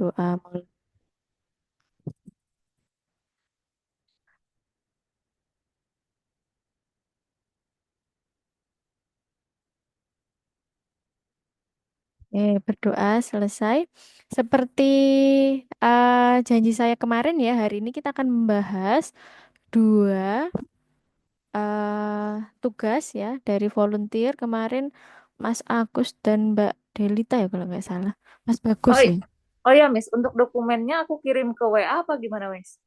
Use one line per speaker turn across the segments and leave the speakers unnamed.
berdoa. Berdoa selesai. Seperti janji saya kemarin ya, hari ini kita akan membahas dua tugas ya dari volunteer kemarin Mas Agus dan Mbak Delita ya kalau nggak salah. Mas Bagus
Oh,
ya.
oh ya, Miss, untuk dokumennya aku kirim ke WA apa gimana, Miss?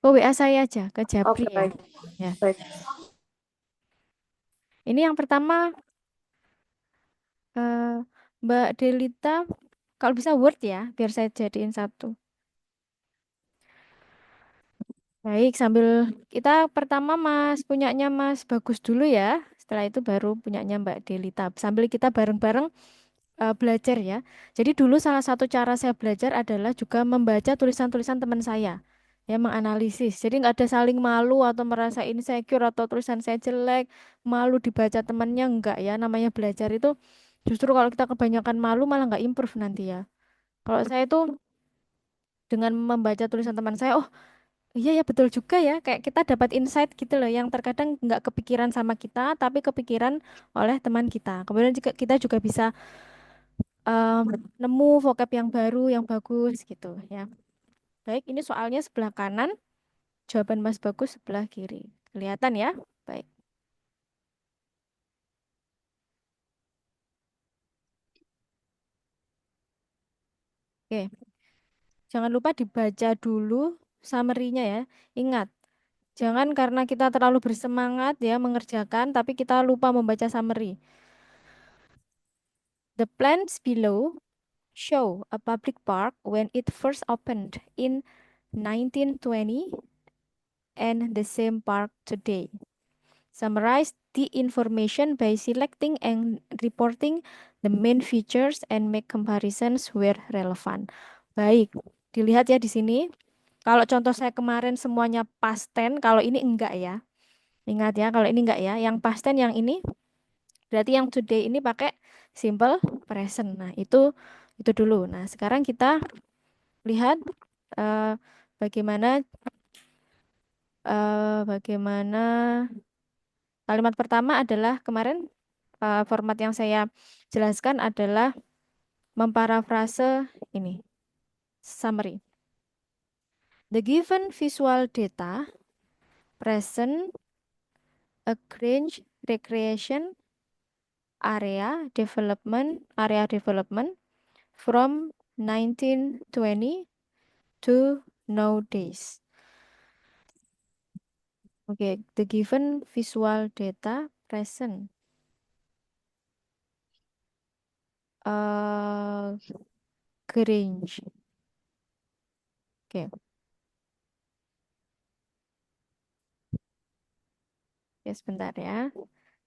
Oh, WA saya aja ke Japri
Oke,
ya.
baik.
Ya.
Baik.
Ini yang pertama eh, Mbak Delita kalau bisa Word ya, biar saya jadiin satu. Baik, sambil kita pertama punyanya Mas Bagus dulu ya. Setelah itu baru punyanya Mbak Delita. Sambil kita bareng-bareng belajar ya. Jadi dulu salah satu cara saya belajar adalah juga membaca tulisan-tulisan teman saya. Ya, menganalisis. Jadi nggak ada saling malu atau merasa insecure atau tulisan saya jelek, malu dibaca temannya enggak ya. Namanya belajar itu justru kalau kita kebanyakan malu malah nggak improve nanti ya. Kalau saya itu dengan membaca tulisan teman saya, oh iya ya betul juga ya. Kayak kita dapat insight gitu loh yang terkadang nggak kepikiran sama kita, tapi kepikiran oleh teman kita. Kemudian juga kita juga bisa em, nemu vocab yang baru, yang bagus gitu ya. Baik, ini soalnya sebelah kanan, jawaban Mas Bagus sebelah kiri. Kelihatan ya? Baik. Oke, jangan lupa dibaca dulu summary-nya ya. Ingat, jangan karena kita terlalu bersemangat ya mengerjakan, tapi kita lupa membaca summary. The plans below show a public park when it first opened in 1920 and the same park today. Summarize the information by selecting and reporting the main features and make comparisons where relevant. Baik, dilihat ya di sini. Kalau contoh saya kemarin semuanya past tense, kalau ini enggak ya. Ingat ya, kalau ini enggak ya. Yang past tense yang ini berarti yang today ini pakai simple present. Nah, itu dulu. Nah, sekarang kita lihat eh, bagaimana bagaimana kalimat pertama adalah kemarin format yang saya jelaskan adalah memparafrase ini, summary. The given visual data present a Grange recreation area development from 1920 to nowadays. Okay, the given visual data present uh, Grange. Oke, ya sebentar ya.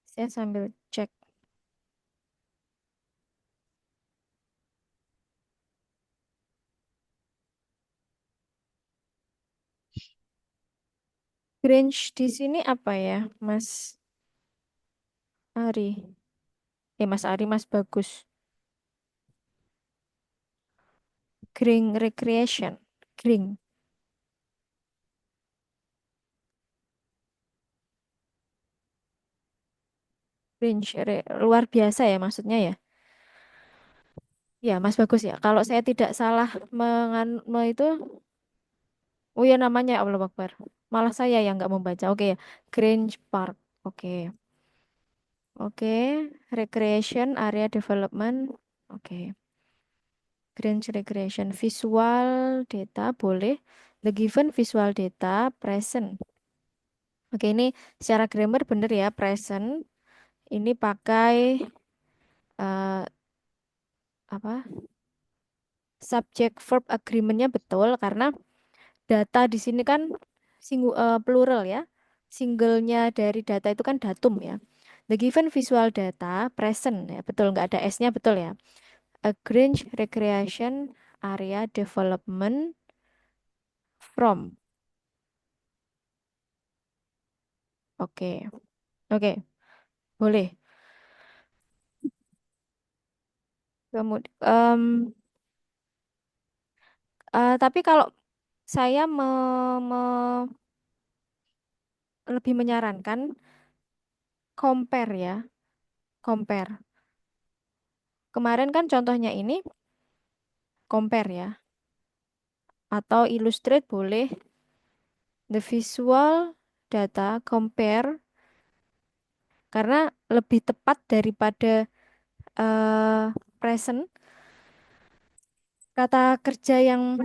Saya sambil cek. Grange di sini apa ya, Mas Ari? Mas Ari, Mas Bagus. Green Recreation. Green. Luar biasa ya maksudnya ya. Ya, Mas Bagus ya. Kalau saya tidak salah itu, oh ya namanya Allah Akbar. Malah saya yang nggak membaca. Oke ya, Grange Park. Oke, oke. Recreation Area Development. Oke, Grange Recreation. Visual data boleh. The given visual data present. Oke, ini secara grammar bener ya, present. Ini pakai eh, apa? Subject verb agreementnya betul karena data di sini kan plural ya. Singlenya dari data itu kan datum ya. The given visual data present ya, betul nggak ada S-nya betul ya. A Grange Recreation Area Development from. Oke, oke, boleh. Kemudian Tapi kalau saya lebih menyarankan compare ya, compare. Kemarin kan contohnya ini compare ya, atau illustrate boleh. The visual data compare karena lebih tepat daripada eh, present. Kata kerja yang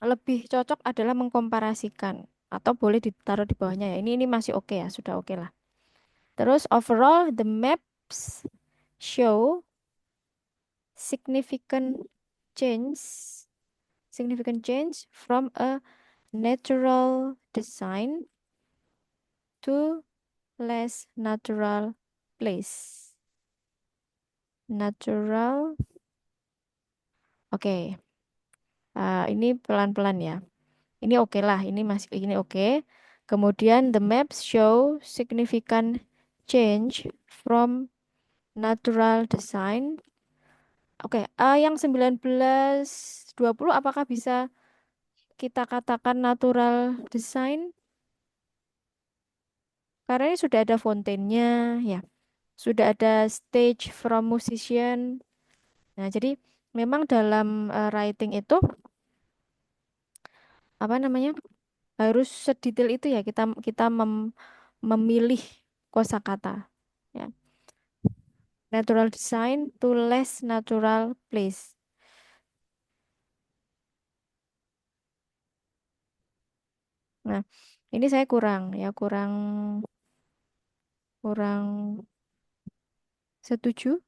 lebih cocok adalah mengkomparasikan atau boleh ditaruh di bawahnya ya. Ini masih oke ya, sudah oke lah. Terus overall the maps show significant change significant change from a natural design to less natural place. Natural. Oke. Ini pelan-pelan ya. Ini oke lah, ini oke. Kemudian the maps show significant change from natural design. Oke, yang 1920 apakah bisa kita katakan natural design? Karena ini sudah ada fountainnya, ya. Sudah ada stage from musician. Nah, jadi memang dalam writing itu apa namanya? Harus sedetail itu ya kita kita memilih kosakata ya. Natural design to less natural place. Nah, ini saya kurang ya, kurang kurang setuju.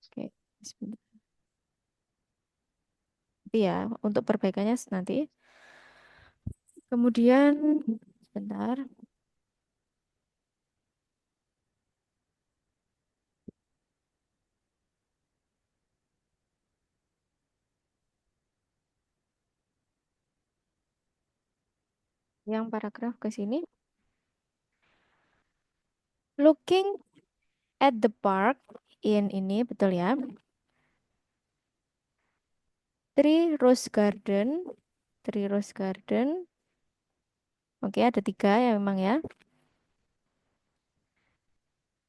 Oke, sebentar. Nanti ya untuk perbaikannya nanti. Kemudian sebentar, yang paragraf ke sini. Looking at the park in ini betul ya. Three rose garden, three rose garden. Oke, ada tiga ya memang ya.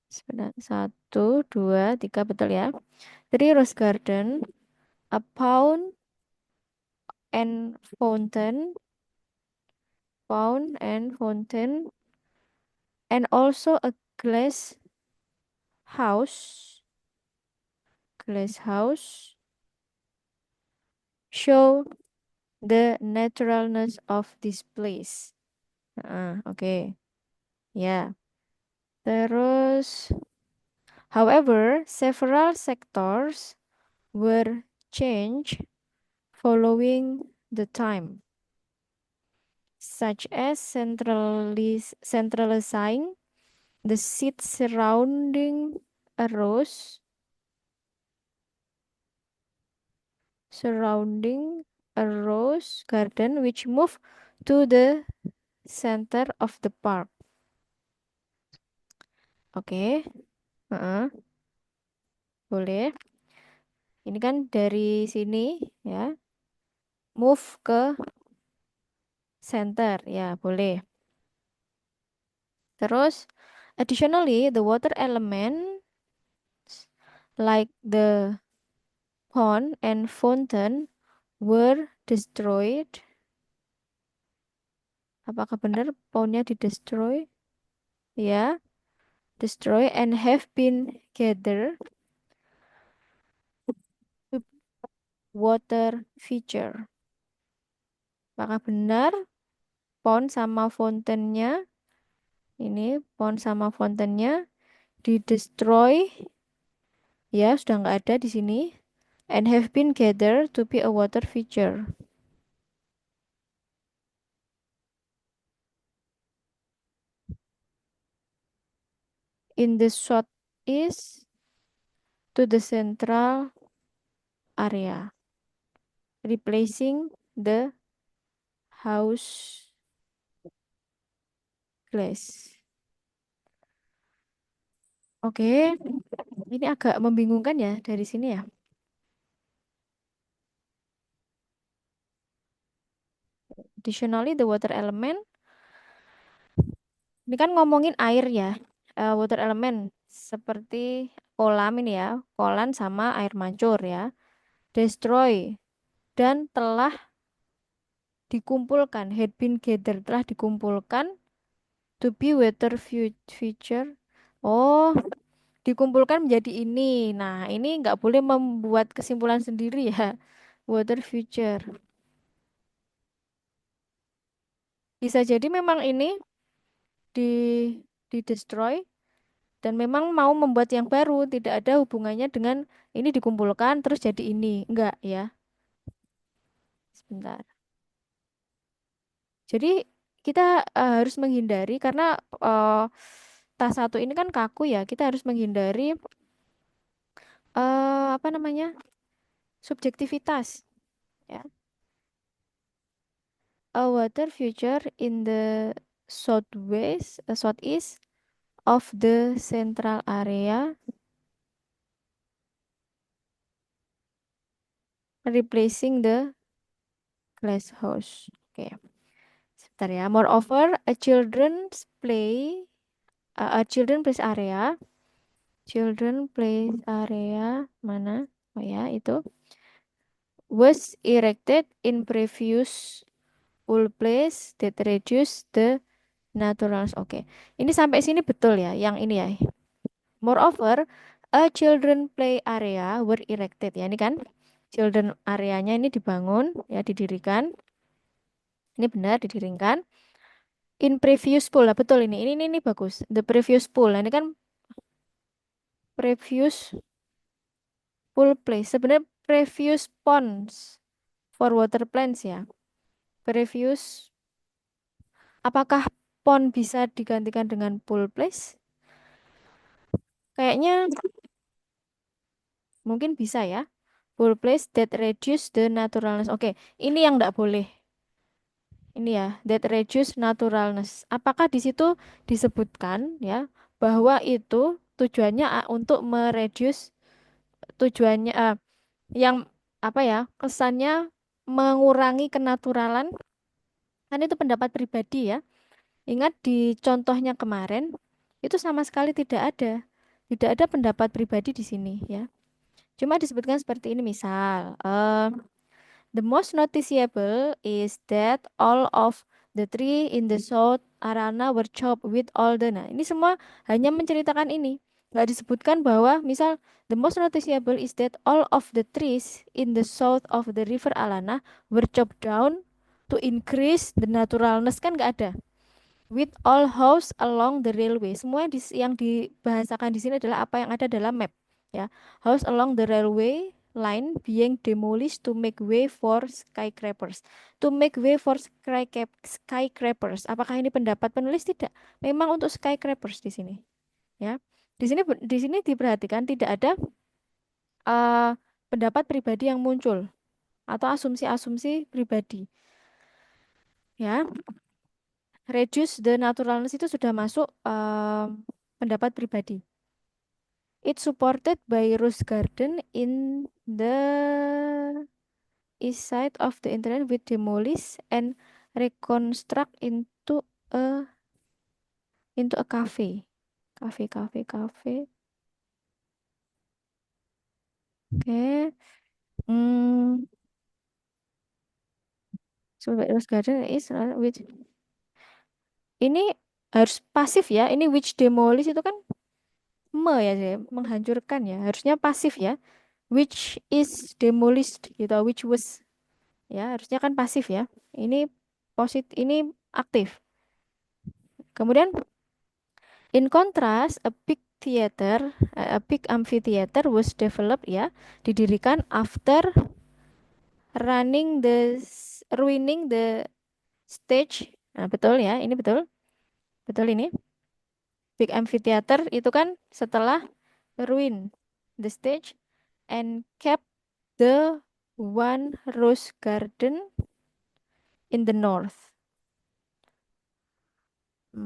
Sebentar, satu, dua, tiga, betul ya. Three rose garden, a pond and fountain, pond and fountain, and also a house, glass house, show the naturalness of this place. Oke. Ya. Terus, however, several sectors were changed following the time, such as centralizing the seat a rose, surrounding a rose garden, which moved to the center of the park. Oke, heeh, boleh. Ini kan dari sini ya, move ke center, ya boleh. Terus, additionally, the water element like the pond and fountain were destroyed. Apakah benar pondnya di-destroy? Ya, destroy and have been gathered to water feature. Apakah benar pond sama fountainnya ini pond sama fountainnya di-destroy? Ya, sudah nggak ada di sini. And have been gathered to be a water feature. In the southeast to the central area, replacing the house glass. Oke, ini agak membingungkan ya dari sini ya. Additionally, the water element, ini kan ngomongin air ya. Water element seperti kolam ini ya, kolam sama air mancur ya. Destroy dan telah dikumpulkan, had been gathered, telah dikumpulkan to be water feature. Oh, dikumpulkan menjadi ini. Nah, ini nggak boleh membuat kesimpulan sendiri ya. Water feature. Bisa jadi memang ini di destroy dan memang mau membuat yang baru, tidak ada hubungannya dengan ini dikumpulkan terus jadi ini. Enggak ya. Sebentar. Jadi kita harus menghindari karena eh, tas satu ini kan kaku ya. Kita harus menghindari apa namanya? Subjektivitas ya. A water feature in the southeast of the central area, replacing the glass house. Oke, sebentar ya. Moreover, a children place area, children place area mana? Oh ya, itu was erected in previous pool place that reduce the naturals. Oke, ini sampai sini betul ya. Yang ini ya. Moreover, a children play area were erected. Ya, ini kan children areanya ini dibangun, ya didirikan. Ini benar didirikan. In previous pool, lah betul ini. Ini bagus. The previous pool. Nah, ini kan previous pool place. Sebenarnya previous ponds for water plants ya. Previous. Apakah pond bisa digantikan dengan pool place? Kayaknya mungkin bisa ya. Pool place that reduce the naturalness. Oke, ini yang enggak boleh. Ini ya, that reduce naturalness. Apakah di situ disebutkan ya bahwa itu tujuannya untuk mereduce tujuannya yang apa ya, kesannya mengurangi kenaturalan. Kan itu pendapat pribadi ya. Ingat di contohnya kemarin itu sama sekali tidak ada. Tidak ada pendapat pribadi di sini ya. Cuma disebutkan seperti ini misal, the most noticeable is that all of the tree in the south arana were chopped with all the. Nah, ini semua hanya menceritakan ini. Nggak disebutkan bahwa misal the most noticeable is that all of the trees in the south of the river Alana were chopped down to increase the naturalness, kan nggak ada. With all house along the railway. Semua yang dibahasakan di sini adalah apa yang ada dalam map ya. House along the railway line being demolished to make way for skyscrapers. To make way for skyscrapers. Apakah ini pendapat penulis? Tidak. Memang untuk skyscrapers di sini ya. Di sini diperhatikan tidak ada eh, pendapat pribadi yang muncul atau asumsi-asumsi pribadi ya. Reduce the naturalness itu sudah masuk pendapat pribadi. It's supported by Rose Garden in the east side of the internet with demolish and reconstruct a into a cafe. Cafe, cafe, cafe. Oke. Hmm, so by Rose Garden is which ini harus pasif ya. Ini which demolish itu kan ya, menghancurkan ya. Harusnya pasif ya. Which is demolished gitu, which was ya harusnya kan pasif ya. Ini ini aktif. Kemudian in contrast a big amphitheater was developed ya, didirikan after ruining the stage. Nah, betul ya, ini betul. Betul ini. Big amphitheater itu kan setelah ruin the stage and kept the one rose garden in the north.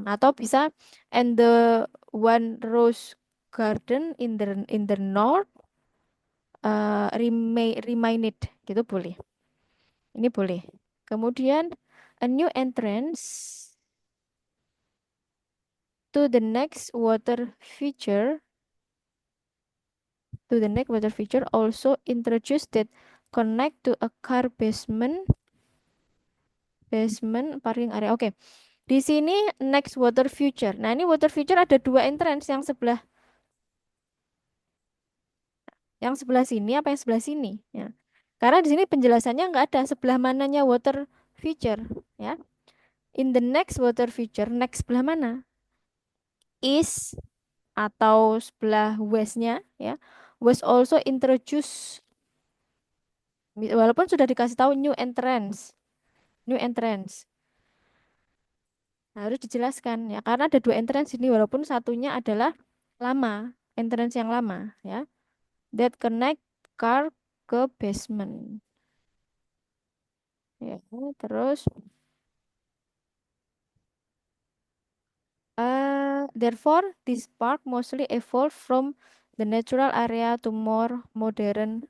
Atau bisa and the one rose garden in the north remain it gitu boleh. Ini boleh. Kemudian A new entrance to the next water feature also introduced that connect to a car basement parking area. Oke. Di sini next water feature. Nah, ini water feature ada dua entrance yang sebelah sini apa yang sebelah sini ya. Karena di sini penjelasannya nggak ada sebelah mananya water feature ya. In the next water feature, next sebelah mana? Is atau sebelah westnya ya. Was also introduce walaupun sudah dikasih tahu new entrance. Nah, harus dijelaskan ya karena ada dua entrance ini walaupun satunya adalah lama, entrance yang lama ya. That connect car ke basement. Ya, terus therefore this park mostly evolved from the natural area to more modern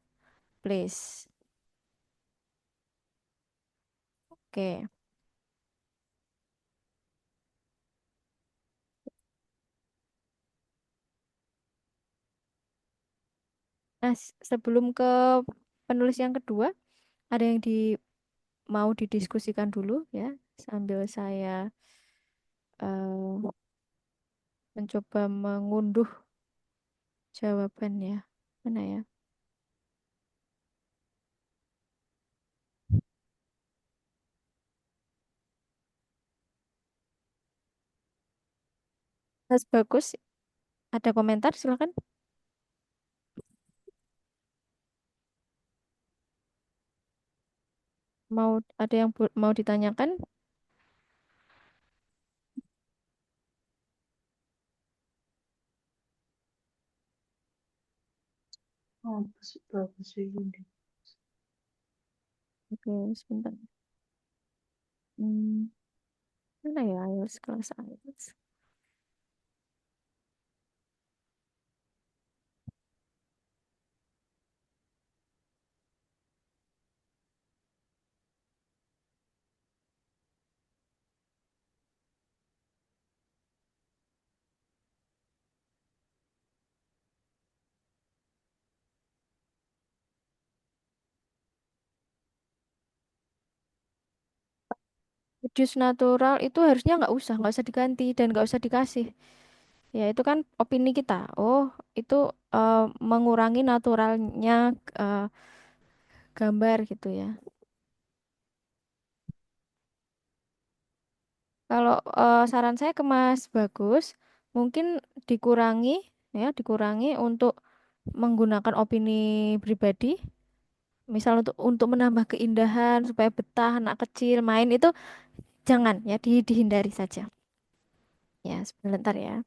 place. Oke. Nah, sebelum ke penulis yang kedua, ada yang mau didiskusikan dulu ya, sambil saya mencoba mengunduh jawabannya. Mana ya? Mas Bagus, ada komentar silakan. Mau ada yang mau ditanyakan?
Oh, bagus, bagus ini.
Oke, sebentar. Hmm, mana ya IELTS kelas IELTS? Jus natural itu harusnya nggak usah diganti dan nggak usah dikasih. Ya itu kan opini kita. Oh, itu mengurangi naturalnya eh, gambar gitu ya. Kalau saran saya ke Mas Bagus, mungkin dikurangi dikurangi untuk menggunakan opini pribadi. Misal untuk menambah keindahan supaya betah anak kecil main itu jangan ya dihindari saja. Ya, sebentar ya.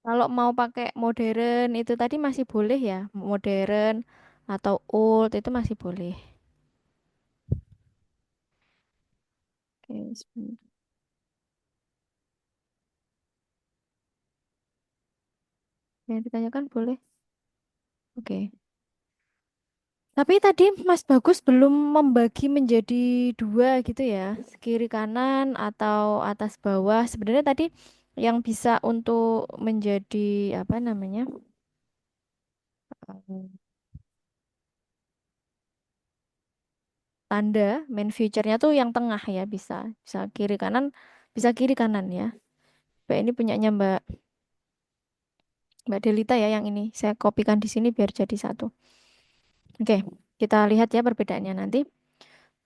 Kalau mau pakai modern itu tadi masih boleh ya, modern atau old itu masih boleh. Oke, sebentar. Yang ditanyakan boleh. Oke. Tapi tadi Mas Bagus belum membagi menjadi dua gitu ya, kiri kanan atau atas bawah. Sebenarnya tadi yang bisa untuk menjadi apa namanya? tanda main feature-nya tuh yang tengah ya, bisa bisa kiri kanan, bisa kiri kanan ya. Mbak ini punyanya Mbak Delita ya yang ini. Saya kopikan di sini biar jadi satu. Oke, kita lihat ya perbedaannya nanti.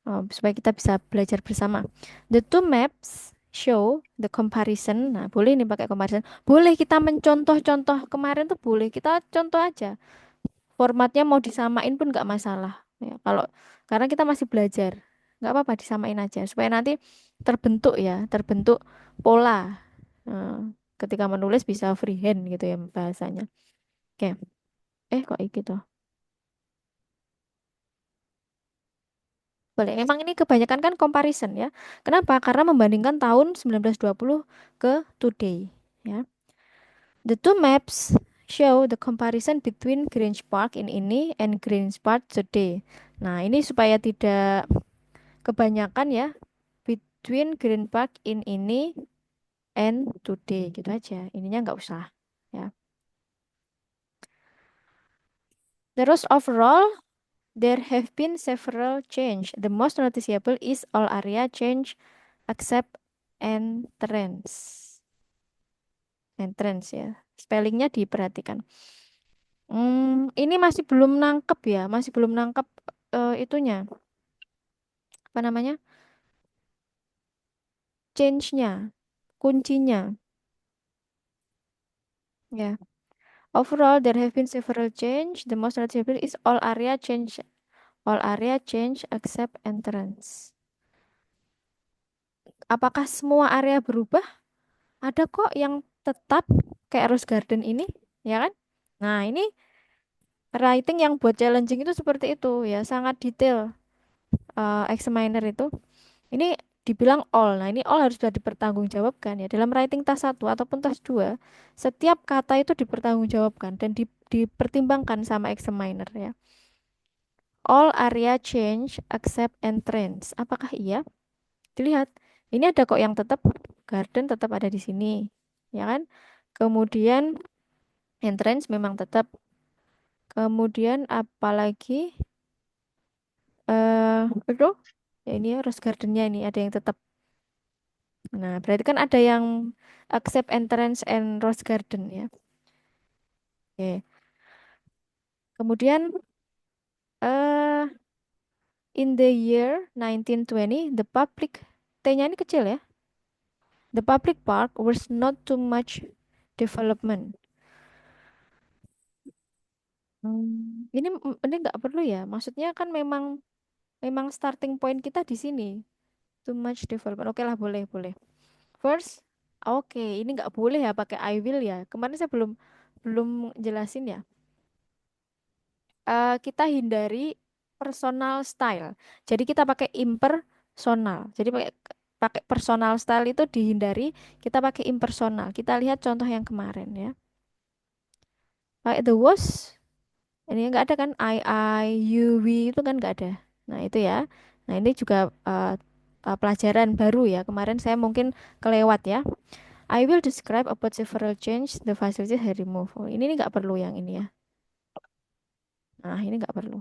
Supaya kita bisa belajar bersama. The two maps show the comparison. Nah, boleh nih pakai comparison. Boleh kita mencontoh-contoh kemarin tuh boleh. Kita contoh aja. Formatnya mau disamain pun nggak masalah. Ya, kalau karena kita masih belajar, nggak apa-apa disamain aja supaya nanti terbentuk ya, terbentuk pola. Ketika menulis bisa freehand gitu ya bahasanya. Oke. Kok gitu? Boleh. Emang ini kebanyakan kan comparison ya. Kenapa? Karena membandingkan tahun 1920 ke today. Ya. The two maps show the comparison between Grange Park in ini and Grange Park today. Nah, ini supaya tidak kebanyakan ya between Green Park in ini and today gitu aja. Ininya nggak usah. Ya. Terus overall there have been several change. The most noticeable is all area change except entrance. Entrance ya. Spellingnya diperhatikan. Ini masih belum nangkep ya, masih belum nangkep itunya. Apa namanya? Change-nya, kuncinya. Ya. Overall, there have been several change. The most noticeable is all area change. All area change except entrance. Apakah semua area berubah? Ada kok yang tetap kayak Rose Garden ini, ya kan? Nah, ini writing yang buat challenging itu seperti itu ya, sangat detail. Examiner itu ini dibilang all. Nah, ini all harus sudah dipertanggungjawabkan ya. Dalam writing tas satu ataupun tas 2 setiap kata itu dipertanggungjawabkan dan dipertimbangkan sama examiner ya. All area change except entrance. Apakah iya? Dilihat. Ini ada kok yang tetap garden tetap ada di sini. Ya kan? Kemudian entrance memang tetap. Kemudian apalagi itu ya ini ya rose gardennya ini ada yang tetap. Nah, berarti kan ada yang accept entrance and rose garden ya. Oke. Kemudian eh in the year 1920 the public T-nya ini kecil ya. The public park was not too much development. Ini nggak perlu ya. Maksudnya kan memang memang starting point kita di sini. Too much development. Oke lah, boleh, boleh. First, oke, ini nggak boleh ya pakai I will ya. Kemarin saya belum belum jelasin ya. Kita hindari personal style. Jadi kita pakai impersonal. Jadi pakai pakai personal style itu dihindari. Kita pakai impersonal. Kita lihat contoh yang kemarin ya. Pakai the was. Ini nggak ada kan you, we itu kan nggak ada. Nah itu ya. Nah ini juga pelajaran baru ya. Kemarin saya mungkin kelewat ya. I will describe about several change the facilities I remove. Oh, ini nggak perlu yang ini ya. Nah ini nggak perlu.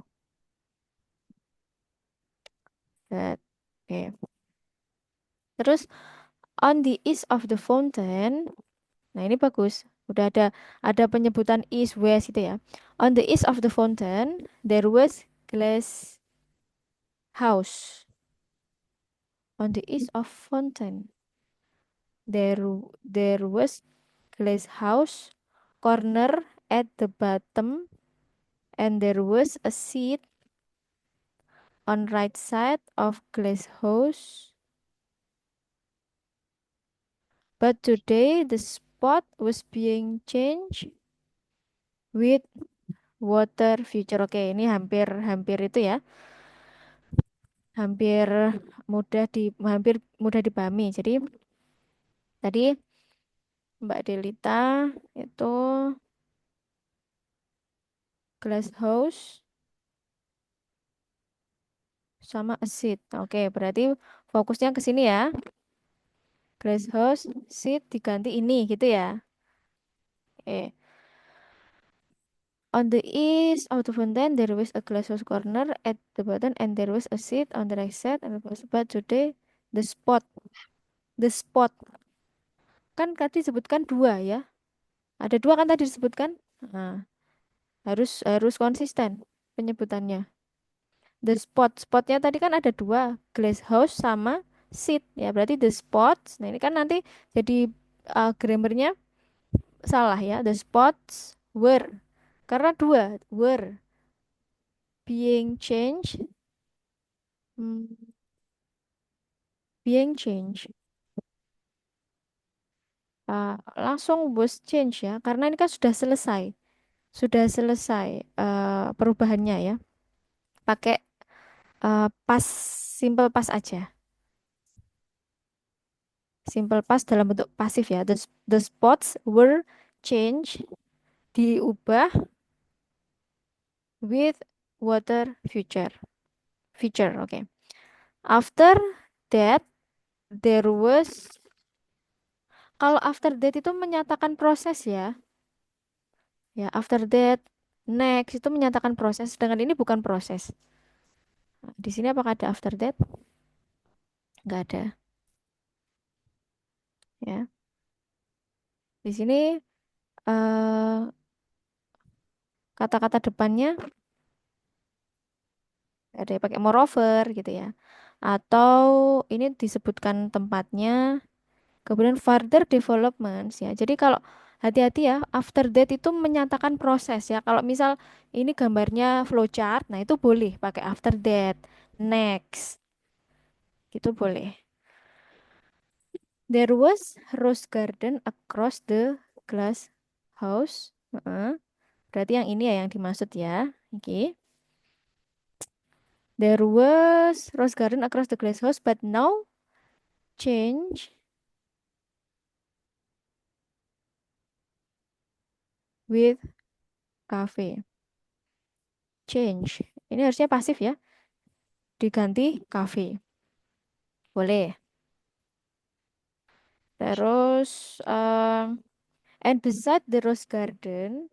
That. Oke. Terus on the east of the fountain. Nah ini bagus. Udah ada penyebutan east west itu ya. On the east of the fountain there was glass house. On the east of fountain. There was glass house corner at the bottom and there was a seat on right side of glass house. But today the spot was being changed with water feature. Oke, ini hampir hampir itu ya. Hampir hampir mudah dipahami. Jadi tadi Mbak Delita itu glass house sama a seat. Oke, berarti fokusnya ke sini ya. Glass house, seat diganti ini gitu ya. Oke. On the east of the fountain, there was a glasshouse corner at the bottom, and there was a seat on the right side. And but today, the spot, the spot, kan tadi disebutkan dua ya. Ada dua kan tadi disebutkan. Nah, harus harus konsisten penyebutannya. The spot, spotnya tadi kan ada dua, glass house sama seat ya. Berarti the spots. Nah ini kan nanti jadi grammarnya salah ya. The spots were karena dua were being changed, hmm, being changed. Langsung was change ya. Karena ini kan sudah selesai perubahannya ya. Pakai pas simple pas aja. Simple past dalam bentuk pasif ya. The spots were changed, diubah with water feature. Oke. After that, there was, kalau after that itu menyatakan proses ya. Ya, after that, next itu menyatakan proses. Sedangkan ini bukan proses. Nah, di sini apakah ada after that? Nggak ada. Ya. Di sini eh, kata-kata depannya ada yang pakai moreover gitu ya. Atau ini disebutkan tempatnya. Kemudian further developments ya. Jadi kalau hati-hati ya, after that itu menyatakan proses ya. Kalau misal ini gambarnya flowchart, nah itu boleh pakai after that, next, gitu boleh. There was rose garden across the glass house. Heeh. Berarti yang ini ya yang dimaksud ya. Oke. There was rose garden across the glass house, but now change with cafe. Change. Ini harusnya pasif ya. Diganti cafe. Boleh. Terus, and beside the rose garden.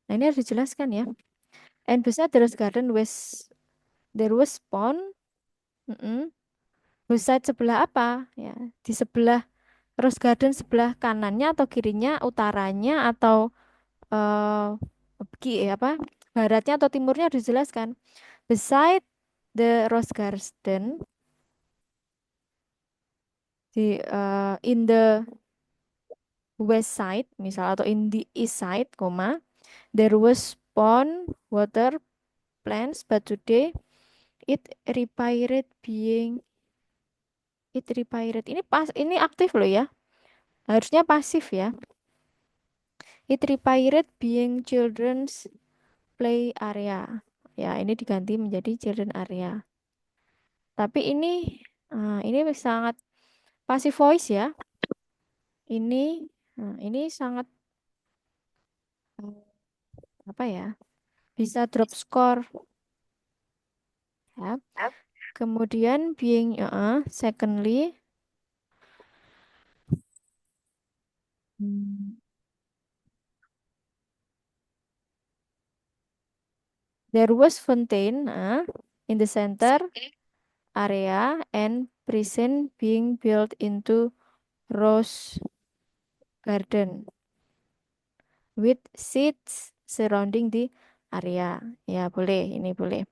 Nah ini harus dijelaskan ya. And beside the rose garden there was pond. Mm-mm. Beside sebelah apa? Ya, di sebelah rose garden sebelah kanannya atau kirinya, utaranya atau apa? Baratnya atau timurnya harus dijelaskan. Beside the rose garden in the west side misal atau in the east side, koma, there was pond water plants but today it required being it required ini pas ini aktif loh ya. Harusnya pasif ya. It required being children's play area. Ya, ini diganti menjadi children area. Tapi ini sangat passive voice ya. Ini sangat eh, apa ya? Bisa drop score ya. Kemudian secondly, hmm, there was fountain in the center area and prison being built into rose garden with seats surrounding the area. Ya, boleh, ini boleh.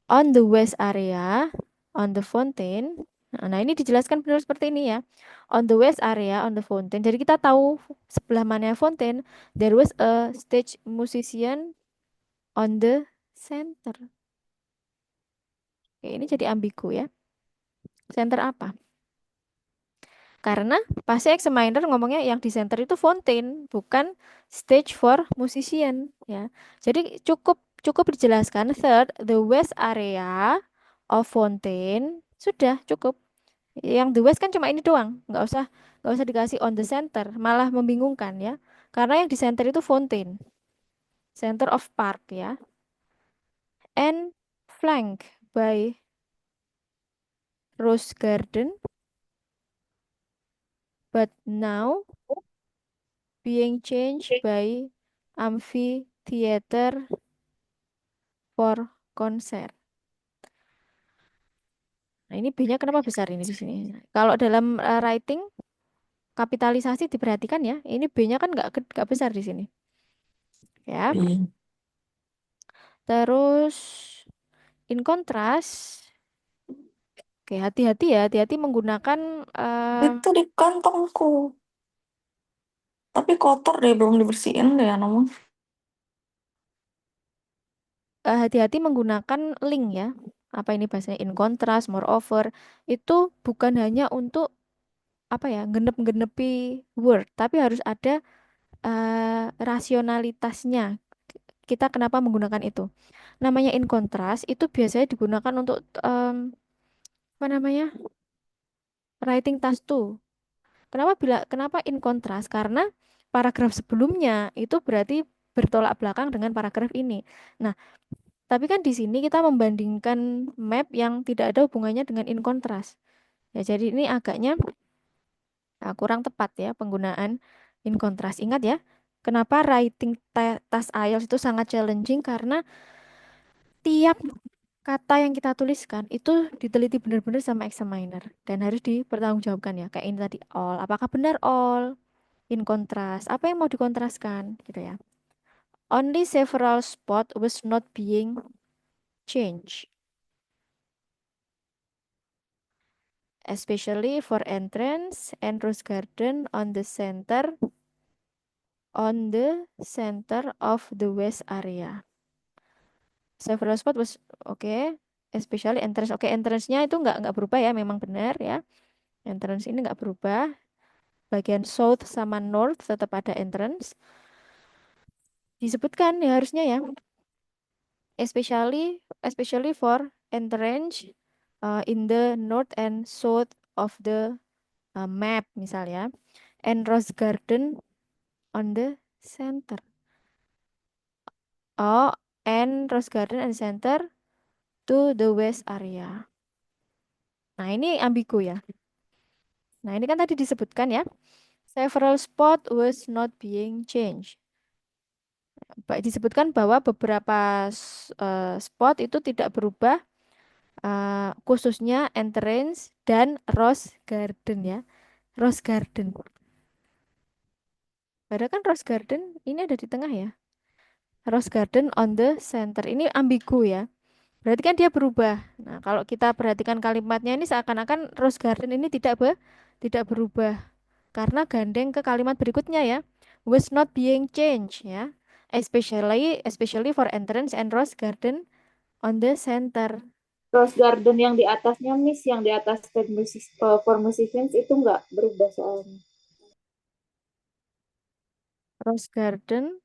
On the west area, on the fountain. Nah, ini dijelaskan benar seperti ini ya. On the west area, on the fountain. Jadi kita tahu sebelah mana fountain. There was a stage musician on the center. Oke, ini jadi ambigu ya. Center apa? Karena pasti examiner ngomongnya yang di center itu fountain, bukan stage for musician ya. Jadi cukup cukup dijelaskan third the west area of fountain sudah cukup. Yang the west kan cuma ini doang, nggak usah dikasih on the center, malah membingungkan ya. Karena yang di center itu fountain, center of park ya, and flank by rose garden, but now being changed by amphitheater for concert. Nah, ini B-nya kenapa besar ini di sini? Kalau dalam writing kapitalisasi diperhatikan ya, ini B-nya kan nggak besar di sini. Ya.
Iya.
Terus in contrast, oke hati-hati ya, hati-hati menggunakan
Itu di kantongku. Tapi kotor deh, belum dibersihin deh ya, namun.
hati-hati menggunakan link ya. Apa ini bahasanya in contrast, moreover, itu bukan hanya untuk apa ya, genep-genepi word, tapi harus ada rasionalitasnya. Kita kenapa menggunakan itu? Namanya in contrast itu biasanya digunakan untuk apa namanya? Writing task 2. Kenapa in contrast? Karena paragraf sebelumnya itu berarti bertolak belakang dengan paragraf ini. Nah, tapi kan di sini kita membandingkan map yang tidak ada hubungannya dengan in contrast. Ya, jadi ini agaknya kurang tepat ya penggunaan in contrast. Ingat ya, kenapa writing task IELTS itu sangat challenging karena tiap kata yang kita tuliskan itu diteliti benar-benar sama examiner dan harus dipertanggungjawabkan ya. Kayak ini tadi all, apakah benar all? In contrast, apa yang mau dikontraskan gitu ya. Only several spot was not being changed, especially for entrance and rose garden on the center of the west area. Several spot was okay, especially entrance. Oke, entrance-nya itu nggak berubah ya, memang benar ya. Entrance ini nggak berubah. Bagian south sama north tetap ada entrance. Disebutkan ya harusnya ya, especially for entrance in the north and south of the map misalnya, and rose garden on the center. Oh, and rose garden and center to the west area. Nah, ini ambigu ya. Nah, ini kan tadi disebutkan ya, several spot was not being changed. Disebutkan bahwa beberapa spot itu tidak berubah, khususnya entrance dan rose garden ya. Rose garden. Padahal kan rose garden ini ada di tengah ya. Rose garden on the center. Ini ambigu ya. Berarti kan dia berubah. Nah, kalau kita perhatikan kalimatnya ini seakan-akan rose garden ini tidak berubah karena gandeng ke kalimat berikutnya ya. Was not being changed ya. Especially for entrance and rose garden on the center.
Rose Garden yang di atasnya Miss, yang di atas for musicians itu nggak berubah soalnya.
Rose garden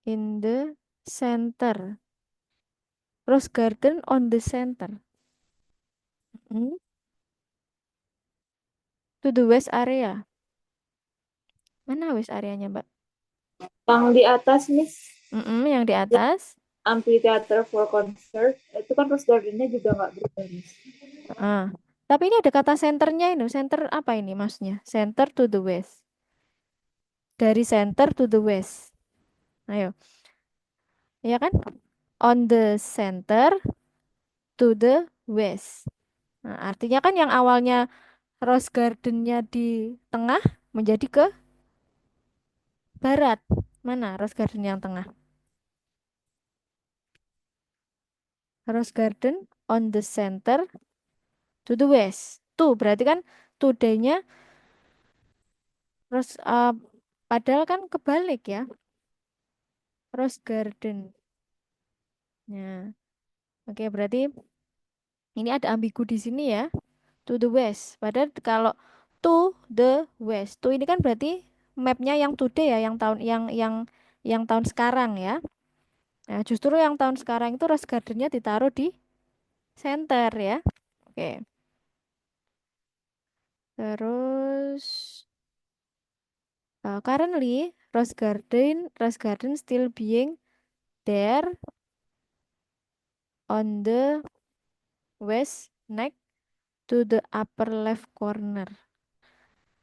in the center. Rose garden on the center. Hmm? To the west area. Mana west areanya, Mbak?
Yang di atas Miss,
Yang di
yang
atas.
amphitheater for concert, itu kan Rose Gardennya juga nggak berubah Miss.
Ah. Tapi ini ada kata centernya ini. Center apa ini maksudnya? Center to the west. Dari center to the west. Ayo. Ya kan? On the center to the west. Nah, artinya kan yang awalnya rose gardennya di tengah menjadi ke barat. Mana rose garden yang tengah? Rose garden on the center to the west. Tuh, berarti kan today-nya rose padahal kan kebalik ya. Rose garden. Nah, oke berarti ini ada ambigu di sini ya. To the west. Padahal kalau to the west. To ini kan berarti mapnya yang today ya, yang tahun sekarang ya. Nah, justru yang tahun sekarang itu rose gardennya ditaruh di center ya. Oke. Terus currently rose garden still being there on the west next to the upper left corner.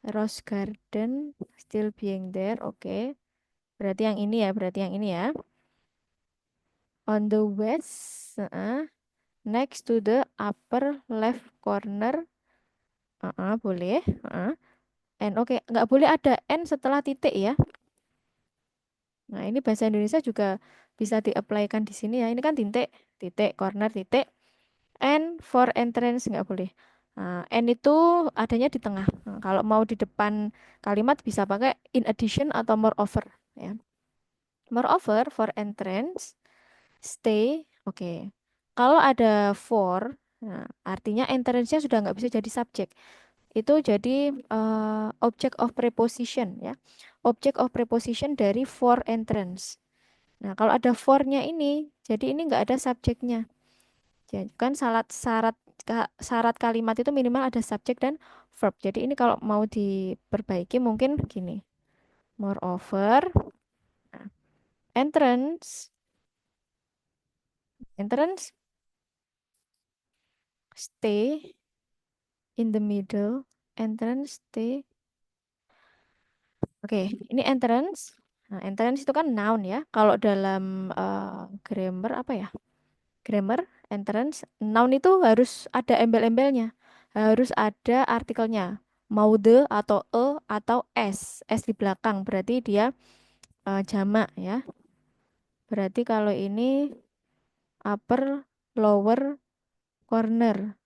Rose garden still being there. Oke. Berarti yang ini ya, berarti yang ini ya. On the west, next to the upper left corner. Boleh. N, oke. Nggak boleh ada N setelah titik ya. Nah, ini bahasa Indonesia juga bisa di-apply-kan di sini ya. Ini kan titik, titik, corner, titik. N for entrance nggak boleh. Nah, N itu adanya di tengah. Nah, kalau mau di depan kalimat bisa pakai in addition atau moreover ya. Moreover for entrance, stay. Oke. Kalau ada for, nah, artinya entrance-nya sudah nggak bisa jadi subjek. Itu jadi object of preposition ya. Object of preposition dari for entrance. Nah, kalau ada for-nya ini, jadi ini nggak ada subjeknya. Jadi kan syarat kalimat itu minimal ada subjek dan verb. Jadi ini kalau mau diperbaiki mungkin gini. Moreover, nah, entrance, entrance, stay in the middle, entrance, stay. Oke, ini entrance. Nah, entrance itu kan noun ya. Kalau dalam grammar apa ya? Grammar, entrance, noun itu harus ada embel-embelnya. Harus ada artikelnya. Mau the atau atau s di belakang. Berarti dia jamak ya. Berarti kalau ini upper, lower, corner.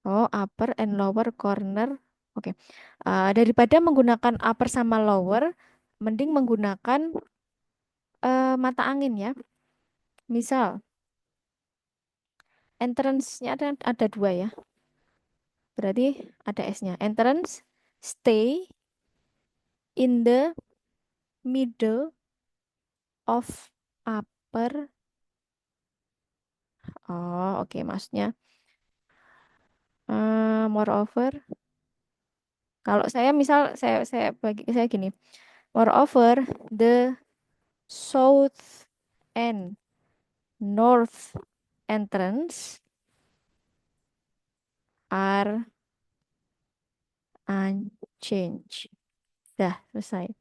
Oh, upper and lower corner. Oke. Daripada menggunakan upper sama lower, mending menggunakan mata angin ya. Misal, entrance-nya ada dua ya. Berarti ada S-nya. Entrance, stay in the middle of upper. Oh, oke. Maksudnya, moreover. Kalau saya misal, saya bagi saya gini. Moreover, the south and north entrance are unchanged. Dah, selesai.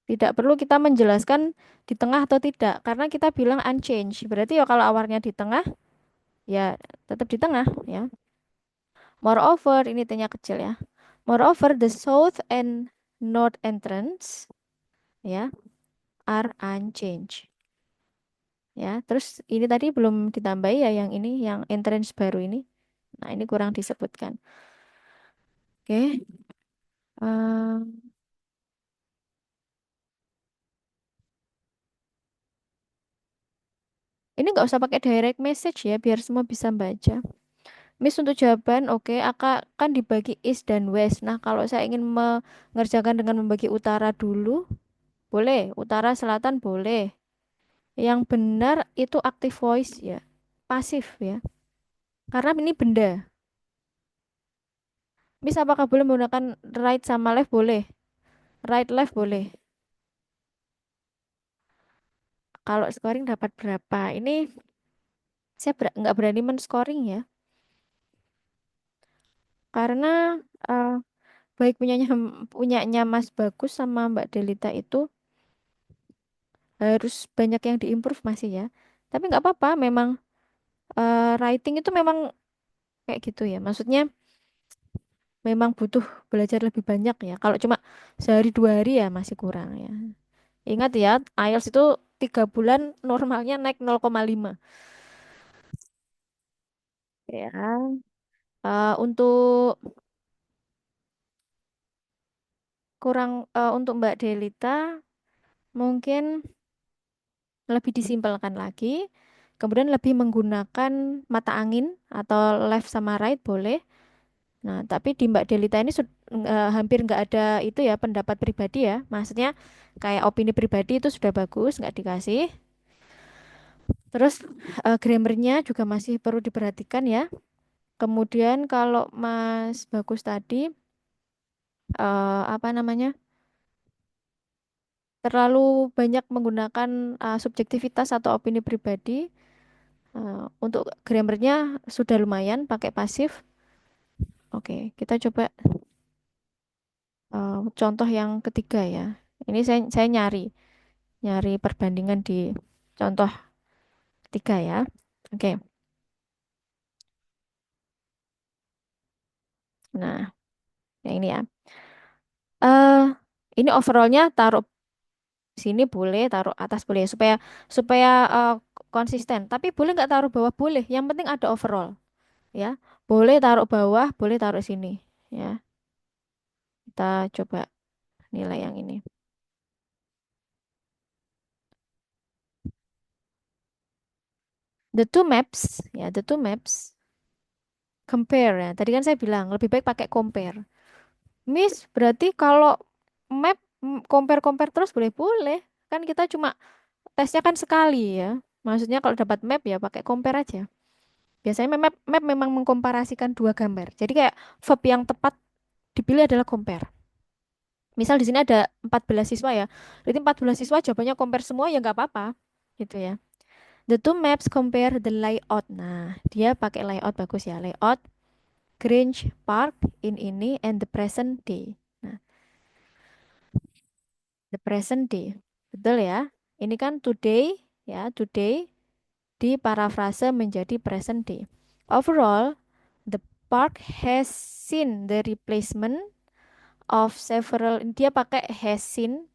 Tidak perlu kita menjelaskan di tengah atau tidak, karena kita bilang unchanged. Berarti ya kalau awalnya di tengah, ya tetap di tengah ya. Moreover, ini T-nya kecil ya. Moreover, the south and north entrance ya are unchanged. Ya, terus ini tadi belum ditambahi ya yang ini, yang entrance baru ini. Nah, ini kurang disebutkan. Oke. Ehm, ini nggak usah pakai direct message ya, biar semua bisa baca. Miss untuk jawaban, oke, akan dibagi east dan west. Nah, kalau saya ingin mengerjakan dengan membagi utara dulu, boleh. Utara, selatan, boleh. Yang benar itu active voice ya, pasif ya. Karena ini benda. Miss apakah boleh menggunakan right sama left? Boleh. Right, left boleh. Kalau scoring dapat berapa? Ini saya nggak berani men-scoring ya. Karena eh, baik punyanya Mas Bagus sama Mbak Delita itu harus banyak yang diimprove masih ya. Tapi nggak apa-apa, memang writing itu memang kayak gitu ya. Maksudnya memang butuh belajar lebih banyak ya. Kalau cuma sehari dua hari ya masih kurang ya. Ingat ya, IELTS itu 3 bulan normalnya naik 0,5 ya. Untuk untuk Mbak Delita mungkin lebih disimpelkan lagi. Kemudian lebih menggunakan mata angin atau left sama right boleh. Nah, tapi di Mbak Delita ini hampir nggak ada itu ya pendapat pribadi ya. Maksudnya kayak opini pribadi itu sudah bagus, nggak dikasih. Terus grammarnya juga masih perlu diperhatikan ya. Kemudian kalau Mas Bagus tadi apa namanya terlalu banyak menggunakan subjektivitas atau opini pribadi. Untuk grammarnya sudah lumayan pakai pasif. Oke, kita coba contoh yang ketiga ya. Ini saya nyari nyari perbandingan di contoh ketiga ya. Oke. Nah, yang ini ya. eh ini overallnya taruh sini boleh, taruh atas boleh supaya supaya konsisten. Tapi boleh nggak taruh bawah boleh. Yang penting ada overall ya. Boleh taruh bawah, boleh taruh sini ya. Kita coba nilai yang ini. The two maps compare ya. Tadi kan saya bilang lebih baik pakai compare. Miss, berarti kalau map compare-compare terus boleh-boleh. Kan kita cuma tesnya kan sekali ya. Maksudnya kalau dapat map ya pakai compare aja. Biasanya map memang mengkomparasikan dua gambar. Jadi kayak verb yang tepat dipilih adalah compare. Misal di sini ada 14 siswa ya. Berarti 14 siswa jawabannya compare semua ya nggak apa-apa. Gitu ya. The two maps compare the layout. Nah, dia pakai layout bagus ya. Layout Grange Park in ini and the present day. Nah, the present day. Betul ya? Ini kan today ya, today diparafrase menjadi present day. Overall, the park has seen the replacement of several, dia pakai has seen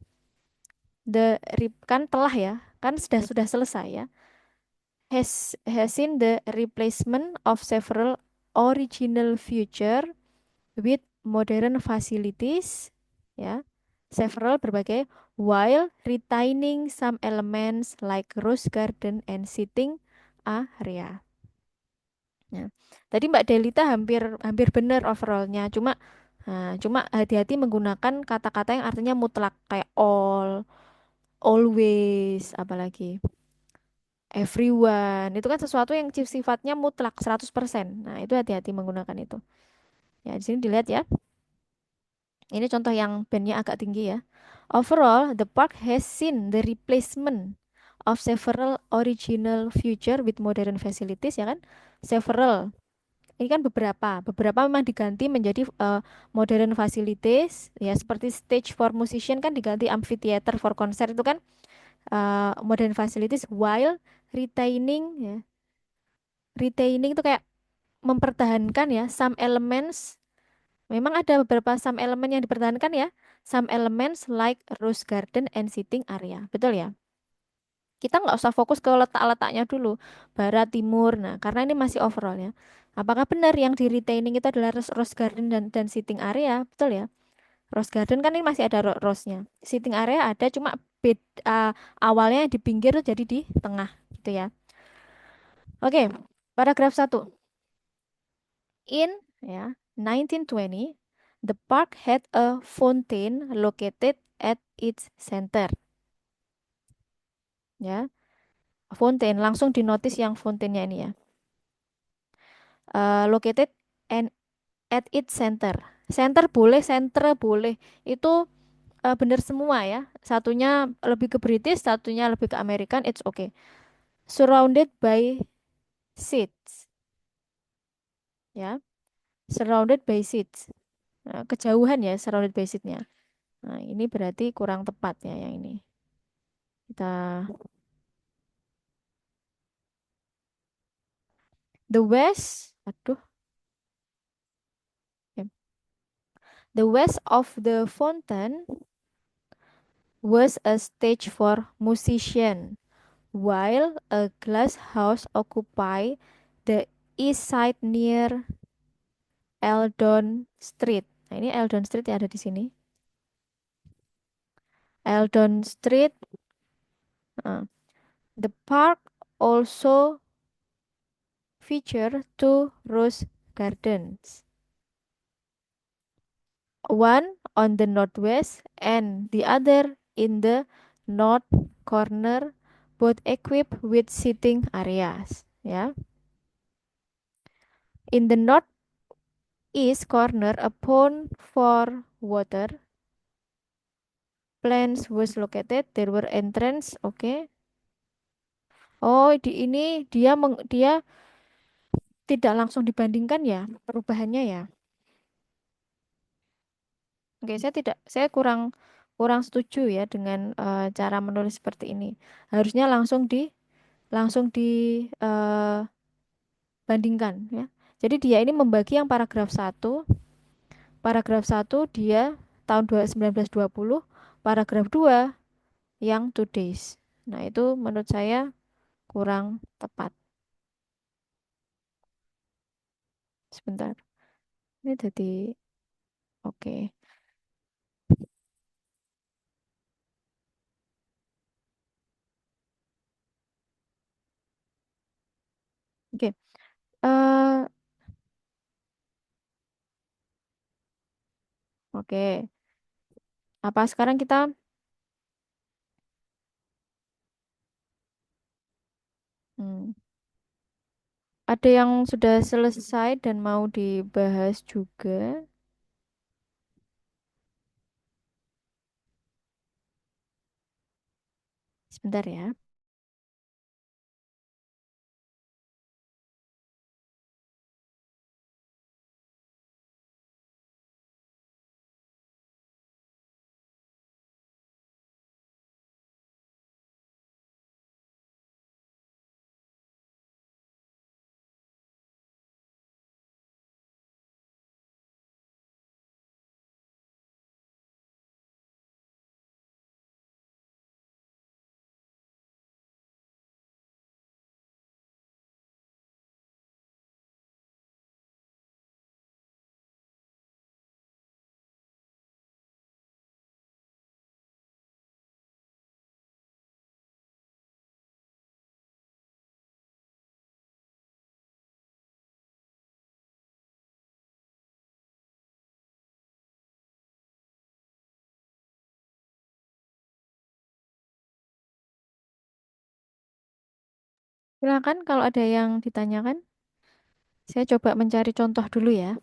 kan telah ya, kan sudah selesai ya. Has seen the replacement of several original feature with modern facilities ya. Several berbagai while retaining some elements like rose garden and sitting area. Nah, tadi Mbak Delita hampir hampir benar overallnya, cuma hati-hati menggunakan kata-kata yang artinya mutlak kayak all, always, apalagi everyone. Itu kan sesuatu yang sifatnya mutlak 100%. Nah, itu hati-hati menggunakan itu. Ya, di sini dilihat ya. Ini contoh yang bandnya agak tinggi ya. Overall, the park has seen the replacement of several original feature with modern facilities ya kan. Several ini kan beberapa memang diganti menjadi modern facilities ya seperti stage for musician kan diganti amphitheater for concert itu kan modern facilities while retaining ya retaining itu kayak mempertahankan ya some elements memang ada beberapa some element yang dipertahankan ya some elements like rose garden and sitting area betul ya kita nggak usah fokus ke letak-letaknya dulu, barat, timur. Nah, karena ini masih overall ya. Apakah benar yang di retaining itu adalah rose garden dan sitting area? Betul ya. Rose garden kan ini masih ada rose-nya. Sitting area ada cuma awalnya di pinggir jadi di tengah gitu ya. Oke, paragraf satu. In ya 1920, the park had a fountain located at its center. Ya, fountain langsung dinotis yang fountainnya ini ya. Located and at its center. Center boleh, center boleh. Itu benar semua ya. Satunya lebih ke British, satunya lebih ke American, it's okay. Surrounded by seats, ya. Surrounded by seats. Nah, kejauhan ya surrounded by seatnya. Nah, ini berarti kurang tepat ya yang ini. Kita the west, aduh, ya. The west of the fountain was a stage for musician while a glass house occupy the east side near Eldon Street. Nah, ini Eldon Street yang ada di sini. Eldon Street. The park also feature two rose gardens. One on the northwest and the other in the north corner, both equipped with sitting areas. Ya. In the north east corner, a pond for water plants was located. There were entrance. Okay. Oh, di ini dia tidak langsung dibandingkan ya perubahannya ya. Oke, saya kurang kurang setuju ya dengan cara menulis seperti ini. Harusnya langsung dibandingkan ya. Jadi dia ini membagi yang paragraf satu dia tahun 1920, paragraf 2 yang two days. Nah, itu menurut saya kurang tepat. Sebentar. Ini jadi oke. Oke. Eh oke. Apa sekarang kita hmm, ada yang sudah selesai dan mau dibahas juga? Sebentar ya. Silakan kalau ada yang ditanyakan. Saya coba mencari contoh dulu ya.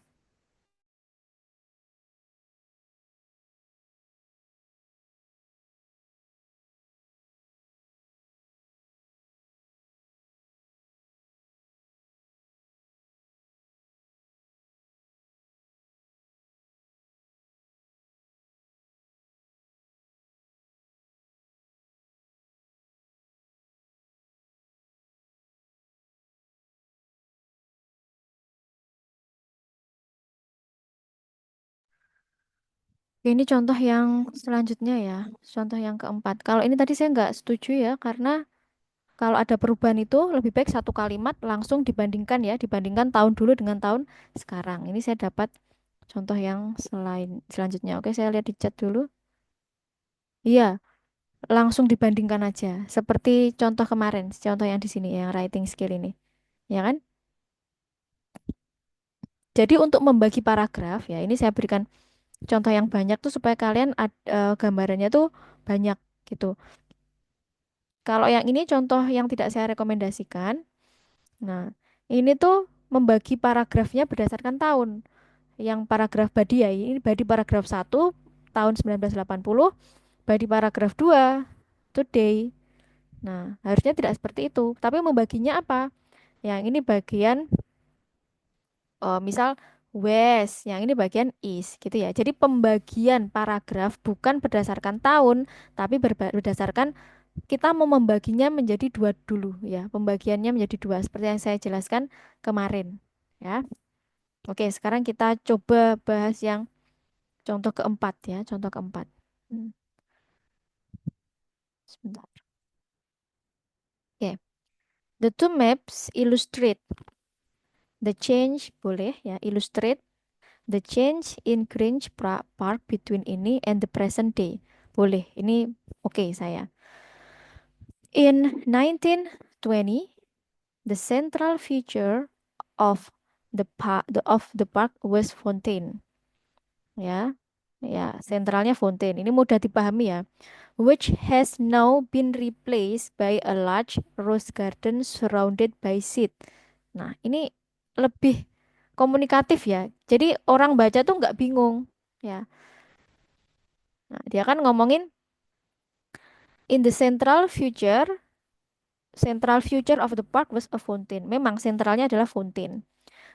Ini contoh yang selanjutnya ya. Contoh yang keempat. Kalau ini tadi saya nggak setuju ya, karena kalau ada perubahan itu lebih baik satu kalimat langsung dibandingkan ya, dibandingkan tahun dulu dengan tahun sekarang. Ini saya dapat contoh yang selanjutnya. Oke, saya lihat di chat dulu. Iya, langsung dibandingkan aja. Seperti contoh kemarin, contoh yang di sini yang writing skill ini. Ya kan? Jadi untuk membagi paragraf ya, ini saya berikan contoh yang banyak tuh supaya kalian gambarannya tuh banyak gitu. Kalau yang ini contoh yang tidak saya rekomendasikan. Nah, ini tuh membagi paragrafnya berdasarkan tahun. Yang paragraf body ya, ini body paragraf 1 tahun 1980, body paragraf 2 today. Nah, harusnya tidak seperti itu. Tapi membaginya apa? Yang ini bagian misal wes, yang ini bagian is gitu ya. Jadi pembagian paragraf bukan berdasarkan tahun, tapi berdasarkan kita mau membaginya menjadi dua dulu ya. Pembagiannya menjadi dua seperti yang saya jelaskan kemarin ya. Oke, sekarang kita coba bahas yang contoh keempat ya, contoh keempat. Hmm, sebentar. Oke, the two maps illustrate the change boleh ya, illustrate the change in Grange Park between ini and the present day. Boleh, ini oke saya. In 1920, the central feature of the park was fountain. Ya, ya, sentralnya fountain. Ini mudah dipahami ya. Which has now been replaced by a large rose garden surrounded by seed. Nah, ini lebih komunikatif ya. Jadi orang baca tuh nggak bingung ya. Nah, dia kan ngomongin in the central future of the park was a fountain. Memang sentralnya adalah fountain.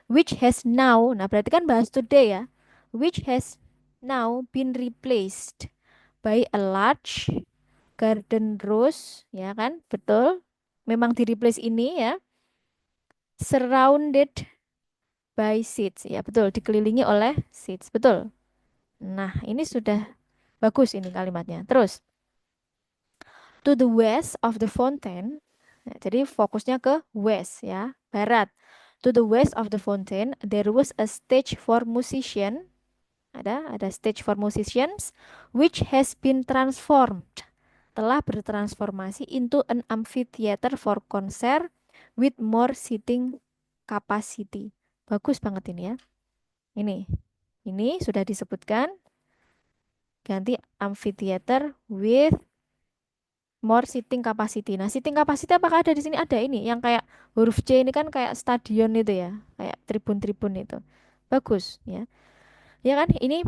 Which has now, nah berarti kan bahas today ya. Which has now been replaced by a large garden rose, ya kan? Betul. Memang di replace ini ya. Surrounded by seeds, ya betul. Dikelilingi oleh seeds, betul. Nah, ini sudah bagus ini kalimatnya. Terus, to the west of the fountain. Nah, jadi fokusnya ke west ya, barat. To the west of the fountain, there was a stage for musician. Ada stage for musicians, which has been transformed. Telah bertransformasi into an amphitheater for concert with more seating capacity. Bagus banget ini ya. Ini sudah disebutkan. Ganti amphitheater with more seating capacity. Nah, seating capacity apakah ada di sini? Ada ini yang kayak huruf C ini kan kayak stadion itu ya, kayak tribun-tribun itu. Bagus ya. Ya kan? Ini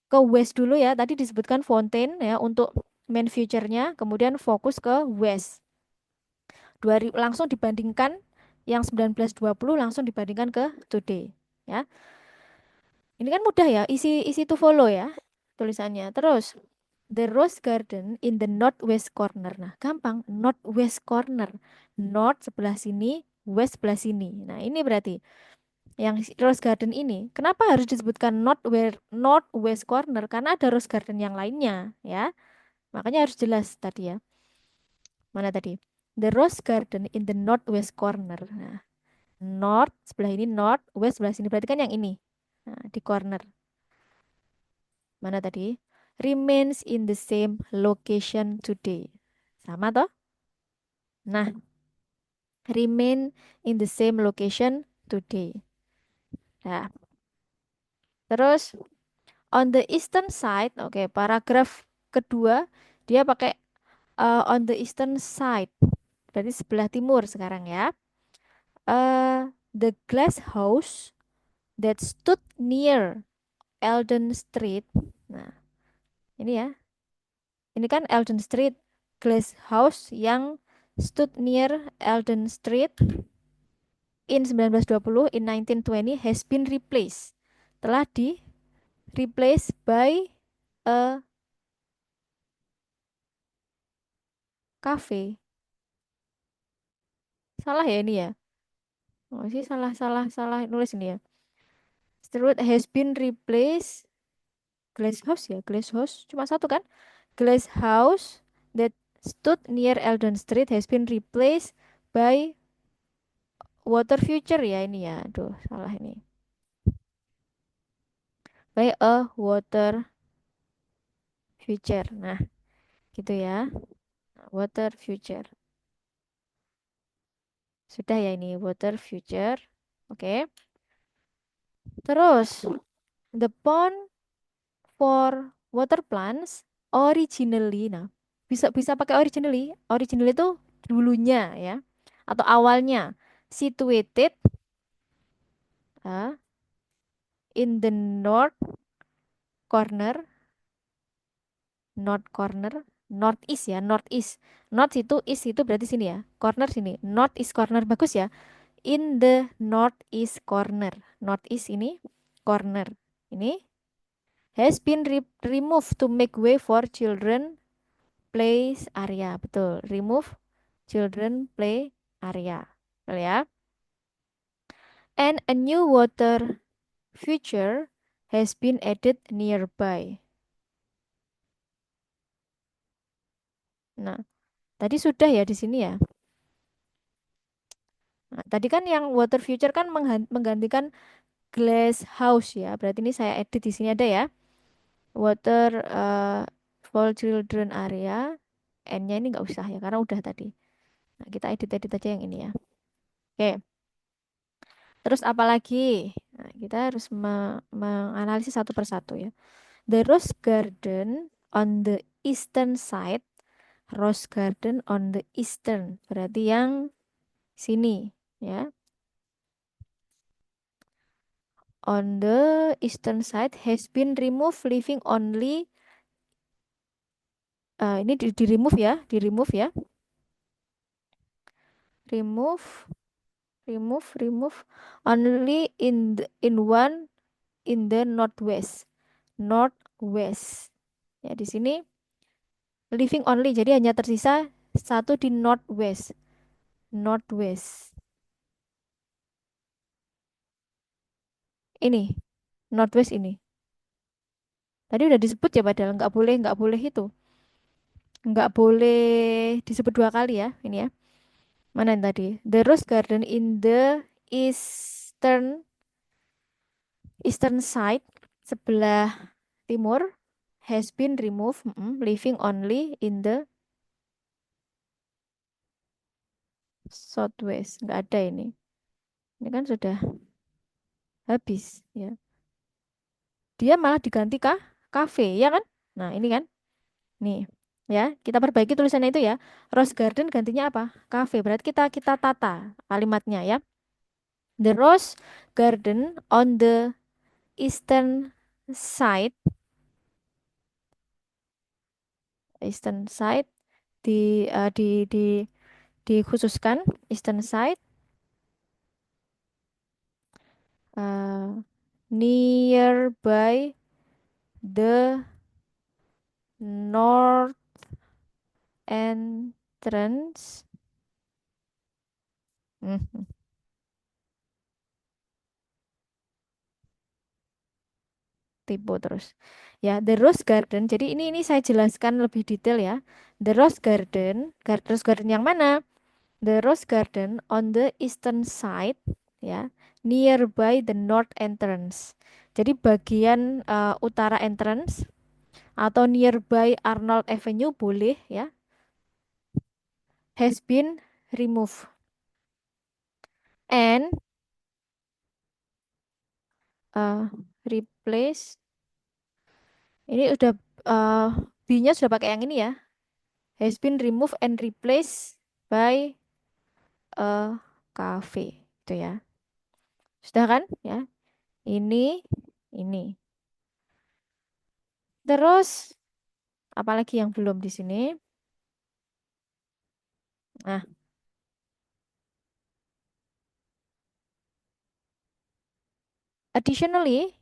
ke west dulu ya. Tadi disebutkan fountain ya untuk main future-nya, kemudian fokus ke west. Langsung dibandingkan yang 1920 langsung dibandingkan ke today ya. Ini kan mudah ya, isi to follow ya tulisannya. Terus the rose garden in the northwest corner. Nah, gampang, northwest corner. North sebelah sini, west sebelah sini. Nah, ini berarti yang rose garden ini. Kenapa harus disebutkan northwest corner? Karena ada rose garden yang lainnya, ya. Makanya harus jelas tadi ya. Mana tadi? The rose garden in the northwest corner. Nah, north sebelah ini, north, west sebelah sini. Berarti kan yang ini. Nah, di corner. Mana tadi? Remains in the same location today. Sama toh? Nah, remain in the same location today. Nah, terus on the eastern side, oke, paragraf kedua dia pakai on the eastern side. Berarti sebelah timur sekarang ya. The glass house that stood near Eldon Street. Nah, ini ya. Ini kan Eldon Street, glass house yang stood near Eldon Street in 1920, in 1920 has been replaced. Telah di replaced by a cafe. Salah ya ini ya? Oh sih salah nulis ini ya. Street has been replaced glass house ya, glass house cuma satu kan? Glass house that stood near Eldon Street has been replaced by water future ya ini ya. Aduh, salah ini. By a water future. Nah, gitu ya. Water future. Sudah ya ini water future. Oke. Terus the pond for water plants originally. Nah, bisa bisa pakai originally. Originally itu dulunya ya atau awalnya situated uh, in the corner north corner northeast ya northeast. North itu east itu berarti sini ya. Corner sini. Northeast corner bagus ya. In the northeast corner. Northeast ini corner. Ini has been removed to make way for children play area. Betul. Remove children play area. Betul ya. And a new water feature has been added nearby. Nah, tadi sudah ya di sini ya. Nah, tadi kan yang water feature kan menggantikan glass house ya. Berarti ini saya edit di sini ada ya. Water for children area. N-nya ini nggak usah ya karena udah tadi. Nah, kita edit-edit aja yang ini ya. Oke. Terus apa lagi? Nah, kita harus menganalisis satu persatu ya. The rose garden on the eastern side. Rose garden on the eastern. Berarti yang sini ya. On the eastern side has been removed, leaving only ini di remove ya, di remove ya. Remove, remove only in one in the northwest. northwest. Ya, di sini living only. Jadi hanya tersisa satu di northwest. Northwest. Ini, northwest ini. Tadi udah disebut ya padahal nggak boleh itu. Nggak boleh disebut dua kali ya, ini ya. Mana yang tadi? The rose garden in the eastern side sebelah timur has been removed, living only in the southwest. Nggak ada ini. Ini kan sudah habis ya. Dia malah diganti kah? Cafe, ya kan? Nah, ini kan. Nih, ya, kita perbaiki tulisannya itu ya. Rose garden gantinya apa? Cafe. Berarti kita tata kalimatnya ya. The rose garden on the eastern side, eastern side di eh, dikhususkan eastern side, eh, nearby the north entrance. Mhm, tipu terus. Ya, the rose garden. Jadi ini saya jelaskan lebih detail ya. The rose garden, rose garden yang mana? The rose garden on the eastern side, ya, nearby the north entrance. Jadi bagian utara entrance atau nearby Arnold Avenue boleh ya, has been removed and uh, replaced. Ini udah uh, B-nya sudah pakai yang ini ya. Has been removed and replaced by a cafe. Itu ya. Sudah kan? Ya. Ini. Terus apalagi yang belum di sini? Nah, additionally,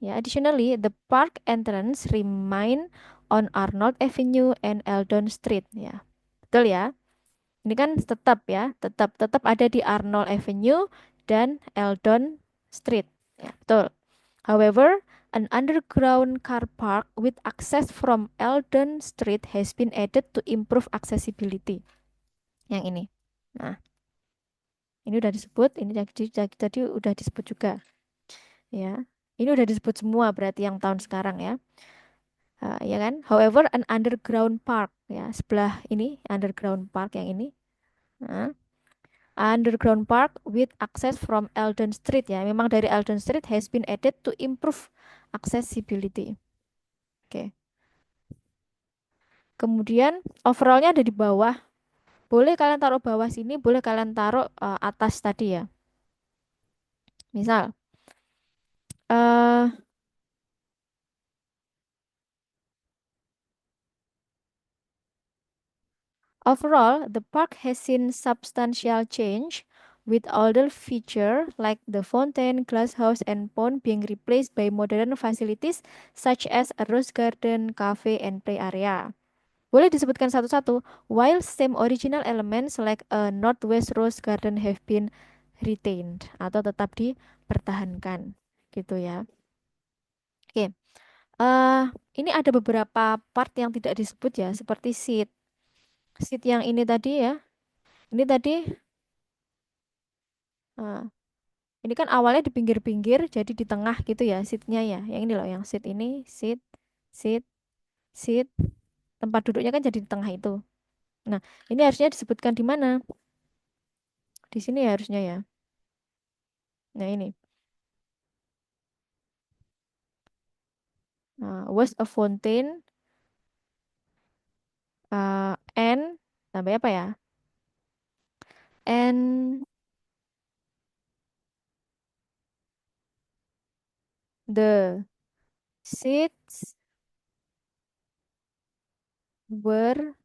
the park entrance remain on Arnold Avenue and Eldon Street. Ya, betul ya. Ini kan tetap ya, tetap ada di Arnold Avenue dan Eldon Street. Ya, betul. However, an underground car park with access from Eldon Street has been added to improve accessibility. Yang ini. Nah, ini udah disebut, ini tadi udah disebut juga, ya. Ini udah disebut semua berarti yang tahun sekarang ya. Ya kan? However, an underground park ya, sebelah ini underground park yang ini. Nah, underground park with access from Eldon Street ya. Memang dari Eldon Street has been added to improve accessibility. Oke. Kemudian overallnya ada di bawah. Boleh kalian taruh bawah sini, boleh kalian taruh atas tadi ya. Misal, eh overall, the park has seen substantial change with older feature like the fountain, glass house, and pond being replaced by modern facilities such as a rose garden, cafe, and play area. Boleh disebutkan satu-satu. While same original elements like a northwest rose garden have been retained atau tetap dipertahankan, gitu ya. Oke, eh ini ada beberapa part yang tidak disebut ya, seperti seat. Seat yang ini tadi ya. Ini tadi, eh, ini kan awalnya di pinggir-pinggir, jadi di tengah gitu ya seatnya ya. Yang ini loh, yang seat ini, seat, seat, seat. Tempat duduknya kan jadi di tengah itu. Nah, ini harusnya disebutkan di mana? Di sini ya harusnya ya. Nah, ini. Was a fountain and tambah apa ya? And the seats were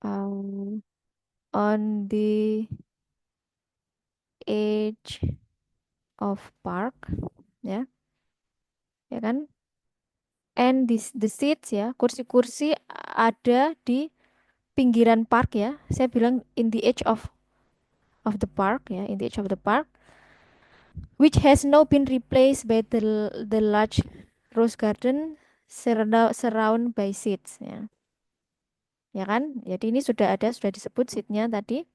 um, on the edge of park, ya. ya kan? And the seats ya, kursi-kursi ada di pinggiran park ya. Saya bilang in the edge of the park ya, in the edge of the park, which has now been replaced by the large rose garden surround by seats ya. Ya kan? Jadi ini sudah disebut seatnya tadi.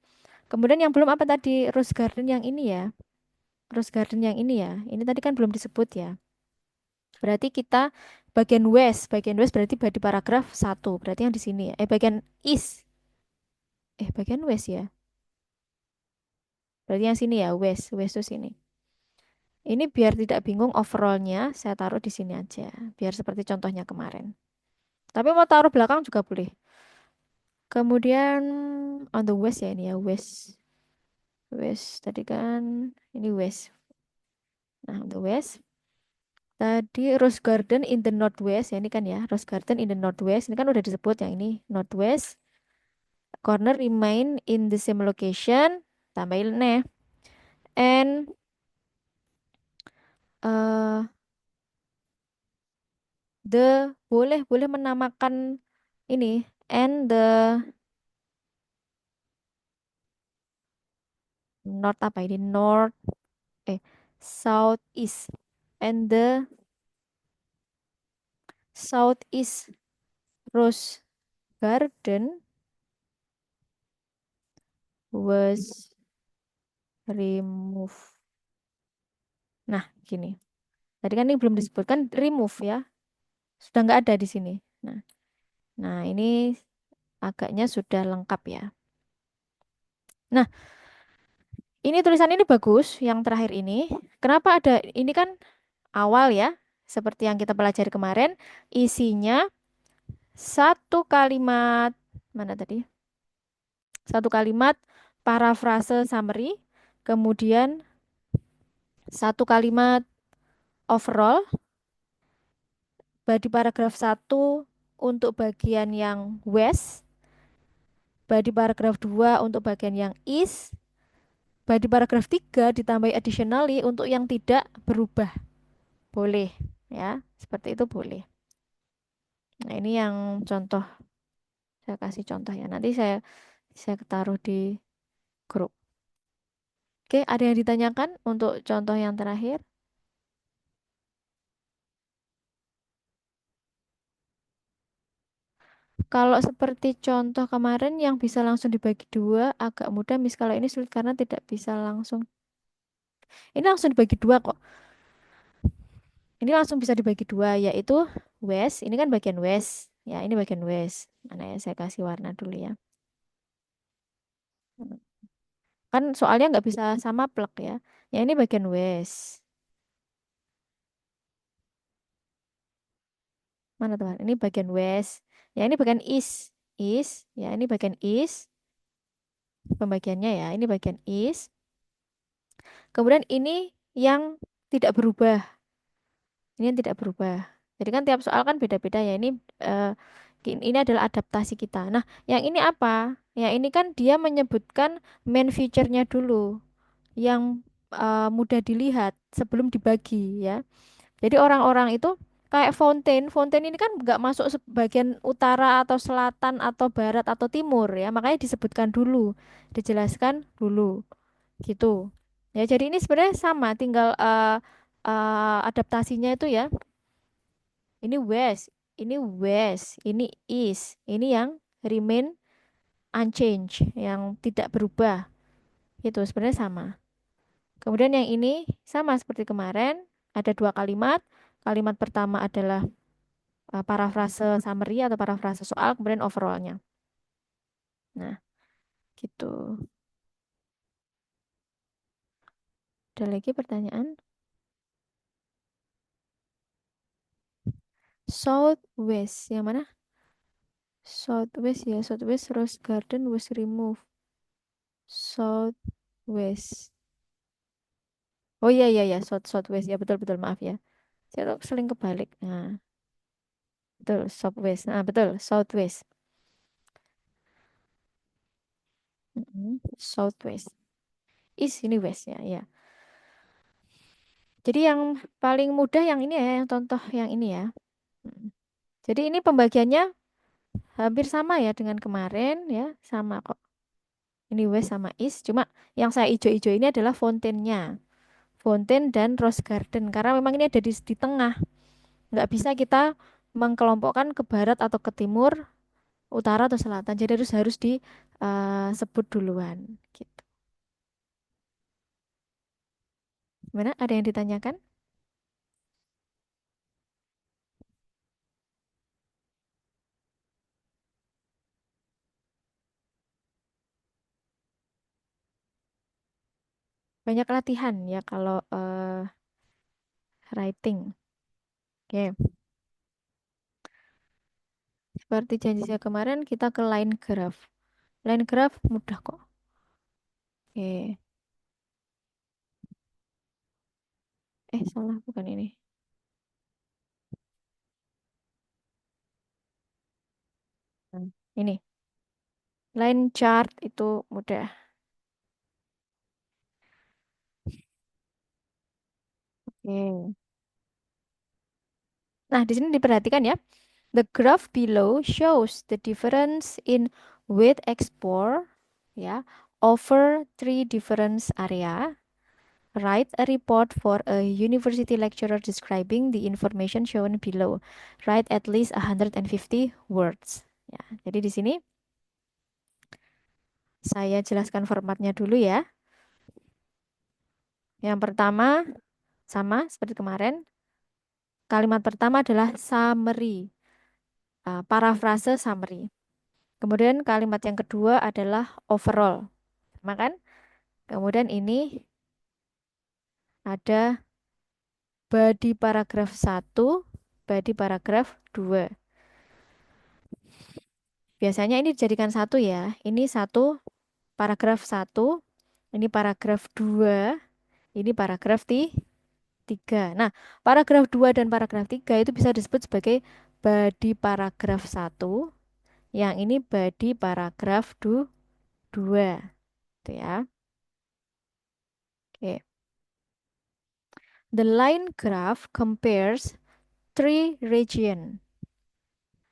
Kemudian yang belum apa tadi? Rose garden yang ini ya. Rose garden yang ini ya. Ini tadi kan belum disebut ya. Berarti kita bagian west berarti di paragraf satu. Berarti yang di sini ya. Bagian east. Bagian west ya. Berarti yang sini ya, west. West itu sini. Ini biar tidak bingung overallnya, saya taruh di sini aja. Biar seperti contohnya kemarin. Tapi mau taruh belakang juga boleh. Kemudian on the west ya ini ya, west. West tadi kan ini west. Nah, on the west. Tadi Rose Garden in the Northwest ya ini kan ya, Rose Garden in the Northwest. Ini kan udah disebut yang ini Northwest. Corner remain in the same location. Tambahin nih. And eh boleh boleh menamakan ini and the north apa ini north eh southeast and the southeast Rose Garden was removed. Nah, gini. Tadi kan ini belum disebutkan remove ya. Sudah nggak ada di sini. Nah, nah ini agaknya sudah lengkap ya. Nah, ini tulisan ini bagus yang terakhir ini. Kenapa ada ini kan awal ya, seperti yang kita pelajari kemarin, isinya satu kalimat mana tadi? Satu kalimat parafrase summary, kemudian satu kalimat overall di paragraf satu untuk bagian yang west, di paragraf 2 untuk bagian yang east, di paragraf 3 ditambah additionally untuk yang tidak berubah. Boleh ya, seperti itu boleh. Nah, ini yang contoh, saya kasih contoh ya. Nanti saya taruh di grup. Oke, ada yang ditanyakan untuk contoh yang terakhir? Kalau seperti contoh kemarin yang bisa langsung dibagi dua, agak mudah, Miss. Kalau ini sulit karena tidak bisa langsung. Ini langsung dibagi dua kok. Ini langsung bisa dibagi dua, yaitu west. Ini kan bagian west. Ya, ini bagian west. Mana ya, saya kasih warna dulu ya. Kan soalnya nggak bisa sama plek ya. Ya, ini bagian west. Mana teman? Ini bagian west. Ya, ini bagian east. East. Ya, ini bagian east. Pembagiannya ya, ini bagian east. Kemudian ini yang tidak berubah. Ini yang tidak berubah. Jadi kan tiap soal kan beda-beda ya. Ini adalah adaptasi kita. Nah, yang ini apa? Ya, ini kan dia menyebutkan main feature-nya dulu yang mudah dilihat sebelum dibagi ya. Jadi orang-orang itu kayak fountain. Fountain ini kan nggak masuk bagian utara atau selatan atau barat atau timur ya. Makanya disebutkan dulu, dijelaskan dulu gitu. Ya, jadi ini sebenarnya sama, tinggal adaptasinya itu ya. Ini west, ini east, ini yang remain unchanged, yang tidak berubah. Itu sebenarnya sama. Kemudian yang ini sama seperti kemarin, ada dua kalimat. Kalimat pertama adalah parafrase summary atau parafrase soal, kemudian overallnya. Nah, gitu. Ada lagi pertanyaan? Southwest, yang mana? Southwest ya, Southwest Rose Garden was removed. Southwest. Oh iya iya ya, Southwest ya, betul betul, maaf ya. Saya tuh sering kebalik. Nah, betul Southwest. Nah, betul Southwest. Southwest. East ini west ya, ya. Jadi yang paling mudah yang ini ya, yang contoh yang ini ya. Mm. Jadi ini pembagiannya hampir sama ya dengan kemarin ya, sama kok. Ini west sama east, cuma yang saya ijo-ijo ini adalah fountainnya. Fountain dan rose garden karena memang ini ada di tengah. Nggak bisa kita mengkelompokkan ke barat atau ke timur, utara atau selatan. Jadi harus harus disebut duluan gitu. Mana ada yang ditanyakan? Banyak latihan ya kalau writing. Oke, seperti janji saya kemarin kita ke line graph. Line graph mudah kok. Oke. Salah bukan ini. Ini. Line chart itu mudah. Oke. Nah, di sini diperhatikan ya. The graph below shows the difference in weight export ya over three different area. Write a report for a university lecturer describing the information shown below. Write at least 150 words. Ya, jadi di sini saya jelaskan formatnya dulu ya. Yang pertama sama seperti kemarin. Kalimat pertama adalah summary, parafrase summary. Kemudian kalimat yang kedua adalah overall. Sama kan? Kemudian ini ada body paragraf satu, body paragraf 2. Biasanya ini dijadikan satu ya. Ini satu paragraf satu, ini paragraf 2, ini paragraf 3. Nah, paragraf 2 dan paragraf 3 itu bisa disebut sebagai body paragraf satu, yang ini body paragraf 2. Itu ya. Oke. The line graph compares three region.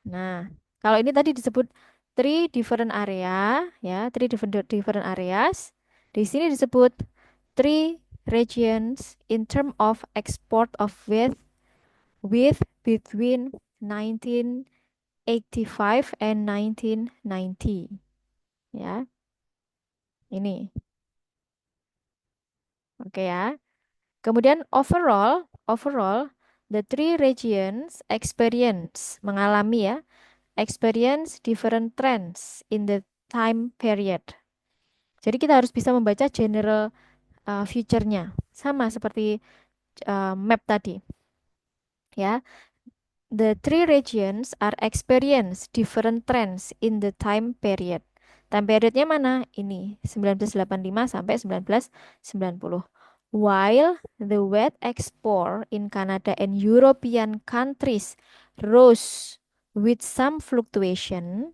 Nah, kalau ini tadi disebut three different area, ya, three different areas. Di sini disebut three regions in term of export of with between 1985 and 1990. Ya, ini. Oke ya. Kemudian overall the three regions mengalami ya experience different trends in the time period. Jadi kita harus bisa membaca general future-nya. Sama seperti map tadi. Ya, the three regions are experience different trends in the time period. Time periodnya mana? Ini 1985 sampai 1990. While the wheat export in Canada and European countries rose with some fluctuation,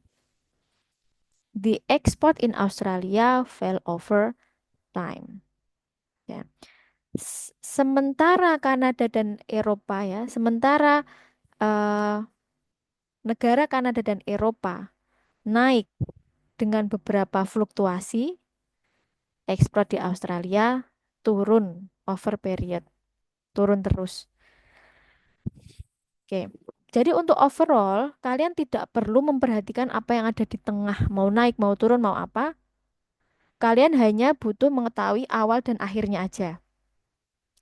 the export in Australia fell over time. Ya. Sementara Kanada dan Eropa ya, sementara eh, negara Kanada dan Eropa naik dengan beberapa fluktuasi, ekspor di Australia turun over period, turun terus. Oke. Jadi untuk overall, kalian tidak perlu memperhatikan apa yang ada di tengah, mau naik, mau turun, mau apa. Kalian hanya butuh mengetahui awal dan akhirnya aja.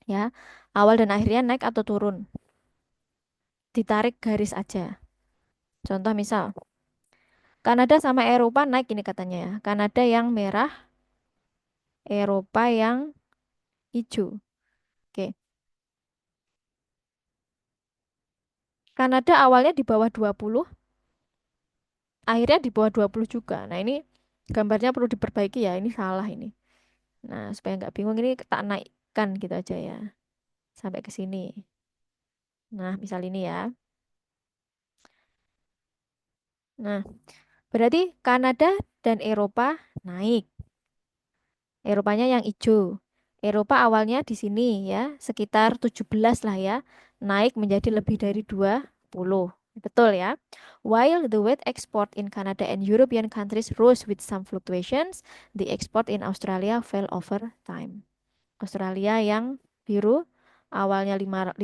Ya, awal dan akhirnya naik atau turun. Ditarik garis aja. Contoh misal, Kanada sama Eropa naik ini katanya ya. Kanada yang merah, Eropa yang hijau. Oke. Kanada awalnya di bawah 20, akhirnya di bawah 20 juga. Nah, ini gambarnya perlu diperbaiki ya. Ini salah ini. Nah, supaya nggak bingung ini tak naikkan gitu aja ya. Sampai ke sini. Nah, misal ini ya. Nah, berarti Kanada dan Eropa naik. Eropanya yang hijau. Eropa awalnya di sini ya, sekitar 17 lah ya, naik menjadi lebih dari 20. Betul ya. While the wheat export in Canada and European countries rose with some fluctuations, the export in Australia fell over time. Australia yang biru awalnya 15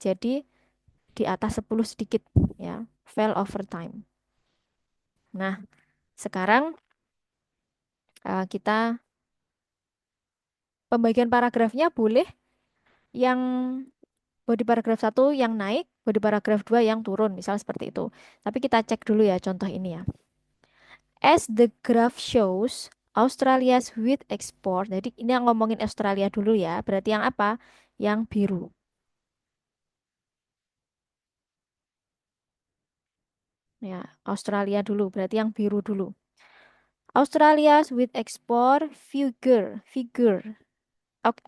jadi di atas 10 sedikit ya, fell over time. Nah, sekarang kita pembagian paragrafnya boleh yang body paragraf satu yang naik, body paragraf 2 yang turun, misal seperti itu. Tapi kita cek dulu ya contoh ini ya. As the graph shows, Australia's wheat export. Jadi ini yang ngomongin Australia dulu ya. Berarti yang apa? Yang biru. Ya, Australia dulu. Berarti yang biru dulu. Australia's wheat export figure.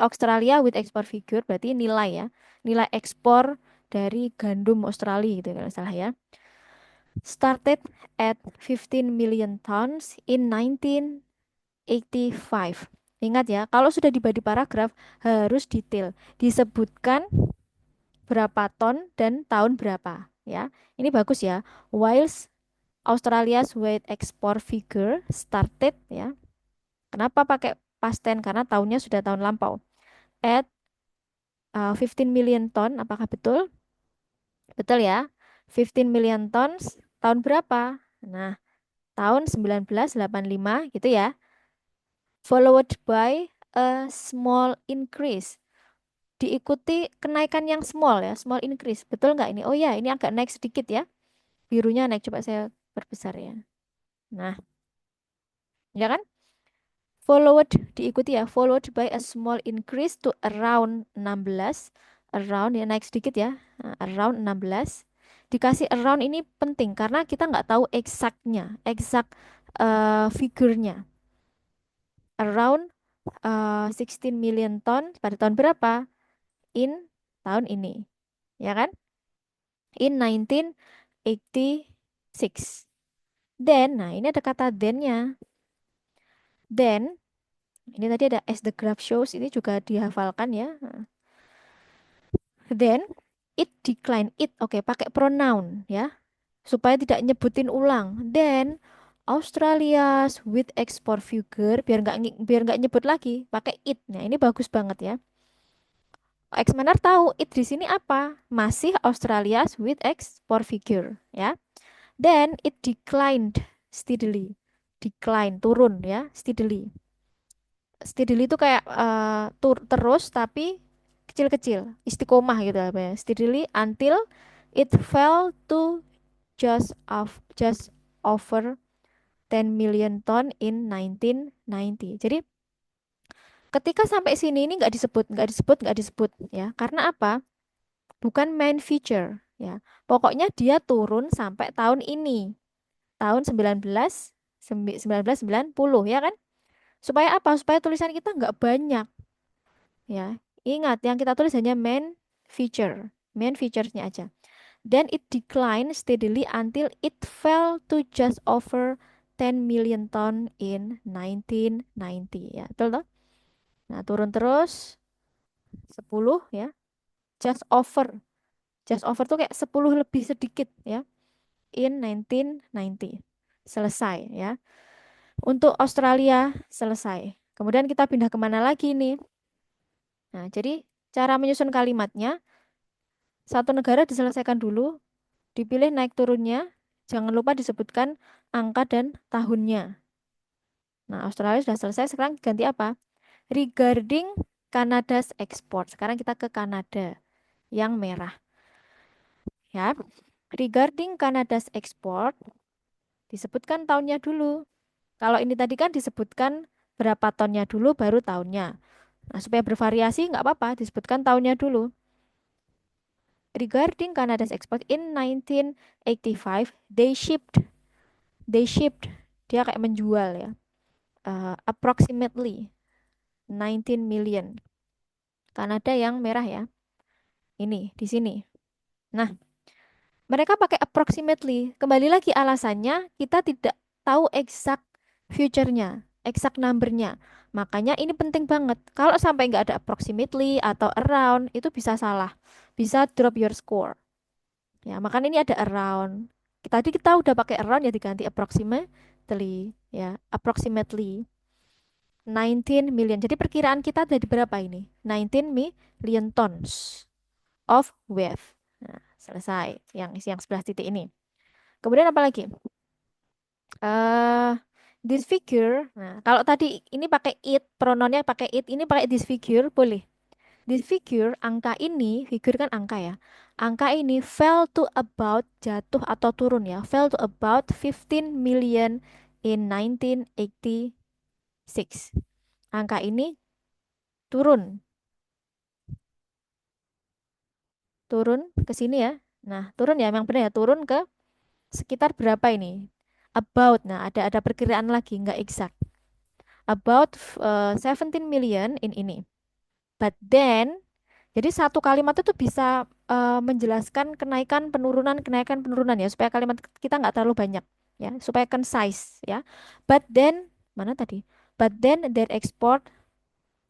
Australia with export figure berarti nilai ya. Nilai ekspor dari gandum Australia gitu kalau salah ya. Started at 15 million tons in 1985. Ingat ya, kalau sudah di body paragraf harus detail. Disebutkan berapa ton dan tahun berapa ya. Ini bagus ya. Whilst Australia's weight export figure started ya. Kenapa pakai past tense? Karena tahunnya sudah tahun lampau. At 15 million ton, apakah betul? Betul ya. 15 million tons tahun berapa? Nah, tahun 1985 gitu ya. Followed by a small increase. Diikuti kenaikan yang small ya, small increase. Betul nggak ini? Oh ya, ini agak naik sedikit ya. Birunya naik, coba saya perbesar ya. Nah, ya kan? Followed diikuti ya, followed by a small increase to around 16. Around ya naik sedikit ya. Nah, around 16. Dikasih around ini penting karena kita nggak tahu exactnya, exact figurnya. Around 16 million ton pada tahun berapa? In tahun ini. Ya kan? In 1986. Then, nah ini ada kata then-nya. Then, ini tadi ada as the graph shows, ini juga dihafalkan ya. Then, it decline. It, oke, pakai pronoun ya. Supaya tidak nyebutin ulang. Then, Australia's with export figure, biar nggak nyebut lagi, pakai it. Nah, ini bagus banget ya. Examiner tahu it di sini apa? Masih Australia's with export figure ya. Then it declined steadily. Decline, turun ya, steadily. Steadily itu kayak terus tapi kecil-kecil, istiqomah gitu apa ya. Steadily until it fell to just over 10 million ton in 1990. Jadi ketika sampai sini ini nggak disebut ya. Karena apa? Bukan main feature ya. Pokoknya dia turun sampai tahun ini. Tahun 1990 ya kan? Supaya apa? Supaya tulisan kita nggak banyak ya. Ingat yang kita tulis hanya main featuresnya aja. Then it declined steadily until it fell to just over 10 million ton in 1990 ya. Betul toh? Nah, turun terus 10 ya. Just over. Just over tuh kayak 10 lebih sedikit ya. In 1990. Selesai ya. Untuk Australia selesai. Kemudian kita pindah kemana lagi nih? Nah, jadi cara menyusun kalimatnya, satu negara diselesaikan dulu, dipilih naik turunnya, jangan lupa disebutkan angka dan tahunnya. Nah, Australia sudah selesai, sekarang ganti apa? Regarding Canada's export. Sekarang kita ke Kanada yang merah. Ya, regarding Canada's export, disebutkan tahunnya dulu. Kalau ini tadi kan disebutkan berapa tonnya dulu, baru tahunnya. Nah, supaya bervariasi nggak apa-apa, disebutkan tahunnya dulu. Regarding Canada's export in 1985, they shipped, dia kayak menjual ya, approximately 19 million. Kanada yang merah ya, ini di sini. Nah, mereka pakai approximately. Kembali lagi alasannya kita tidak tahu exact future-nya, exact numbernya. Makanya ini penting banget. Kalau sampai nggak ada approximately atau around, itu bisa salah. Bisa drop your score. Ya, makanya ini ada around. Tadi kita udah pakai around ya diganti approximately. Ya, approximately 19 million. Jadi perkiraan kita ada di berapa ini? 19 million tons of wave. Nah, selesai. Yang sebelah titik ini. Kemudian apa lagi? eh this figure. Nah, kalau tadi ini pakai it, pronounnya pakai it, ini pakai this figure boleh. This figure, angka ini, figure kan angka ya. Angka ini fell to about, jatuh atau turun ya, fell to about 15 million in 1986. Angka ini turun, turun ke sini ya. Nah, turun ya, memang benar ya, turun ke sekitar berapa ini? About. Nah, ada perkiraan lagi, nggak exact. About 17 million in ini. But then, jadi satu kalimat itu bisa menjelaskan kenaikan penurunan ya, supaya kalimat kita nggak terlalu banyak ya, supaya concise ya. But then, mana tadi? But then their export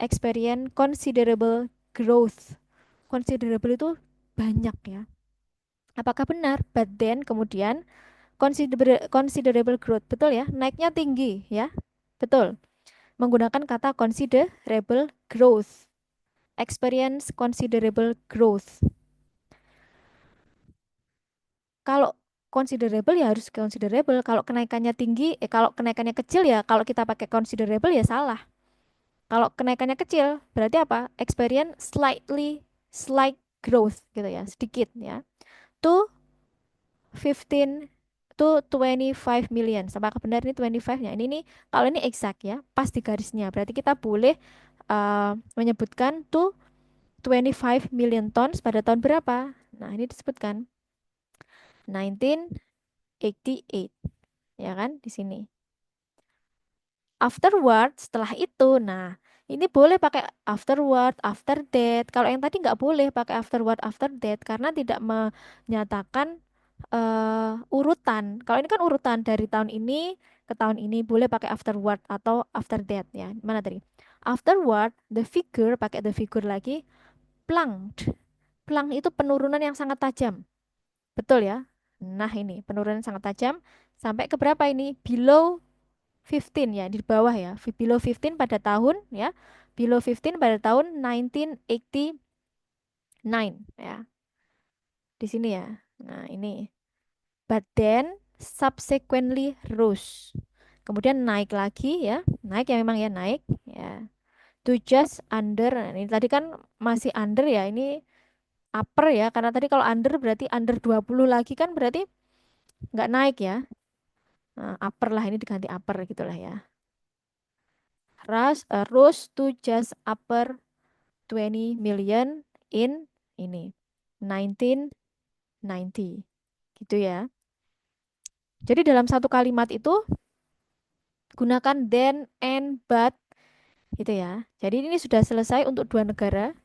experience considerable growth. Considerable itu banyak ya. Apakah benar? But then kemudian considerable growth, betul ya? Naiknya tinggi ya. Betul. Menggunakan kata considerable growth. Experience considerable growth. Kalau considerable ya harus considerable. Kalau kenaikannya tinggi, kalau kenaikannya kecil ya kalau kita pakai considerable ya salah. Kalau kenaikannya kecil berarti apa? Experience slight growth gitu ya, sedikit ya. To 15 to 25 million. Apakah benar ini 25-nya? Ini kalau ini exact ya, pas di garisnya. Berarti kita boleh menyebutkan to 25 million tons pada tahun berapa? Nah, ini disebutkan 1988, ya kan di sini. Afterward, setelah itu, nah ini boleh pakai afterward, after that. Kalau yang tadi nggak boleh pakai afterward, after that karena tidak menyatakan urutan. Kalau ini kan urutan dari tahun ini ke tahun ini, boleh pakai afterward atau after that ya. Mana tadi? Afterward, the figure, pakai the figure lagi, plunged. Plung itu penurunan yang sangat tajam. Betul ya? Nah, ini penurunan sangat tajam sampai ke berapa ini? Below 15 ya, di bawah ya. Below 15 pada tahun ya. Below 15 pada tahun 1989 ya. Di sini ya. Nah, ini. But then subsequently rose. Kemudian naik lagi ya. Naik ya, memang ya naik ya. To just under. Nah, ini tadi kan masih under ya. Ini upper ya. Karena tadi kalau under berarti under 20 lagi kan berarti nggak naik ya. Nah, upper lah, ini diganti upper gitulah ya. Rose to just upper 20 million in ini 1990 gitu ya. Jadi dalam satu kalimat itu gunakan then and but gitu ya. Jadi ini sudah selesai untuk dua negara.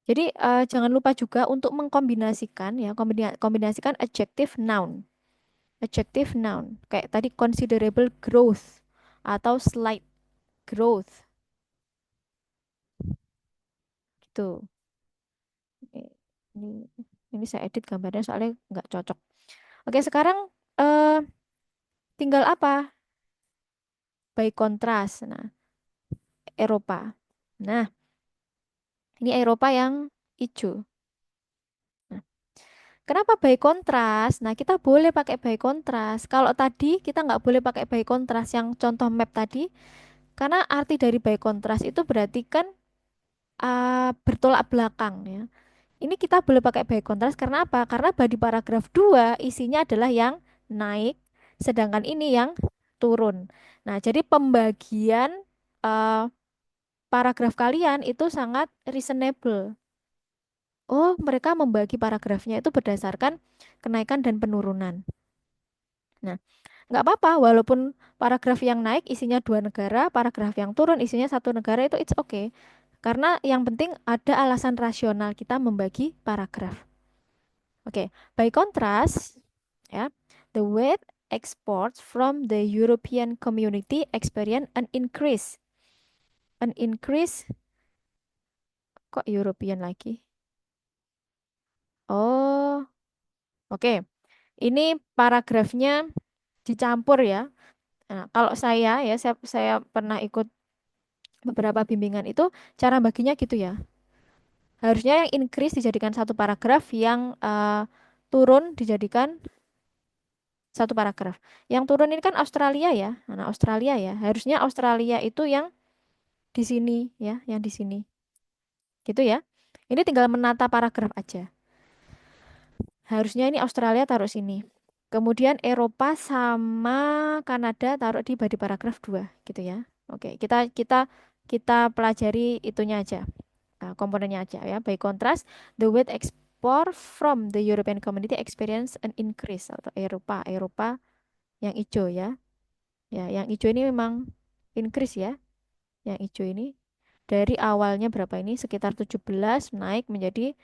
Jadi jangan lupa juga untuk mengkombinasikan ya, kombinasikan adjective noun. Adjective noun kayak tadi considerable growth atau slight growth gitu. Ini ini saya edit gambarnya soalnya nggak cocok. Oke, sekarang eh tinggal apa? By contrast. Nah, Eropa. Nah, ini Eropa yang hijau. Nah, kenapa by contrast? Nah, kita boleh pakai by contrast. Kalau tadi kita nggak boleh pakai by contrast yang contoh map tadi, karena arti dari by contrast itu berarti kan bertolak belakang ya. Ini kita boleh pakai by contrast karena apa? Karena di paragraf 2 isinya adalah yang naik, sedangkan ini yang turun. Nah, jadi pembagian eh, paragraf kalian itu sangat reasonable. Oh, mereka membagi paragrafnya itu berdasarkan kenaikan dan penurunan. Nah, nggak apa-apa, walaupun paragraf yang naik isinya dua negara, paragraf yang turun isinya satu negara itu it's okay. Karena yang penting ada alasan rasional kita membagi paragraf. Oke, by contrast, ya, the weight exports from the European Community experience an increase. An increase, kok European lagi? Oh, oke. Ini paragrafnya dicampur ya. Nah, kalau saya pernah ikut beberapa bimbingan itu cara baginya gitu ya. Harusnya yang increase dijadikan satu paragraf, yang turun dijadikan satu paragraf. Yang turun ini kan Australia ya. Nah, Australia ya. Harusnya Australia itu yang di sini ya, yang di sini. Gitu ya. Ini tinggal menata paragraf aja. Harusnya ini Australia taruh sini. Kemudian Eropa sama Kanada taruh di body paragraf 2 gitu ya. Oke, kita pelajari itunya aja. Komponennya aja ya. By contrast, the weight export from the European Community experience an increase, atau Eropa yang hijau ya. Ya, yang hijau ini memang increase ya. Yang hijau ini dari awalnya berapa ini? Sekitar 17 naik menjadi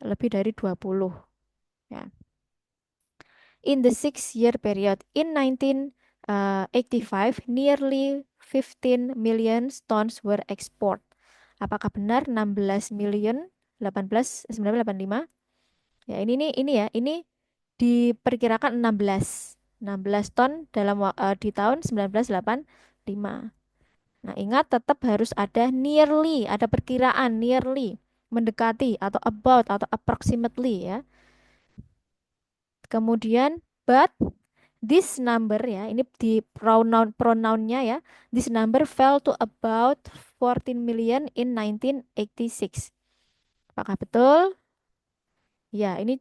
lebih dari 20 ya. In the 6-year period in 1985, nearly 15 million tons were export. Apakah benar 16 million 1985? Ya, ini ya, ini diperkirakan 16 ton di tahun 1985. Nah, ingat tetap harus ada nearly, ada perkiraan nearly, mendekati atau about atau approximately ya. Kemudian but this number ya, ini di pronounnya ya. This number fell to about 14 million in 1986. Apakah betul? Ya, ini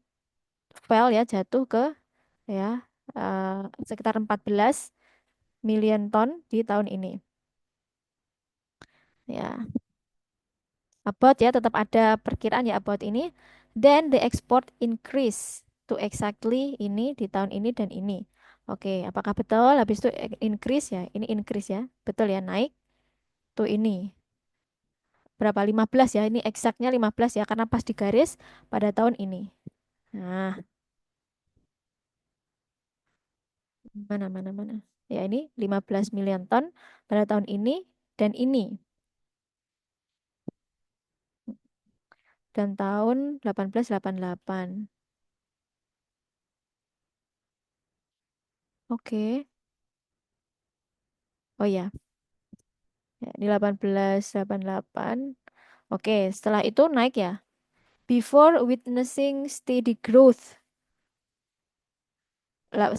fell ya, jatuh ke ya sekitar 14 million ton di tahun ini. Ya, about ya tetap ada perkiraan ya about ini. Then the export increase to exactly ini di tahun ini dan ini. Oke, apakah betul? Habis itu increase ya. Ini increase ya. Betul ya, naik tuh ini. Berapa? 15 ya. Ini exactnya 15 ya karena pas di garis pada tahun ini. Nah, mana. Ya, ini 15 million ton pada tahun ini dan ini. Dan tahun 1888. Oke. Oh ya, ya, ini 1888. Oke, setelah itu naik ya. Before witnessing steady growth 19,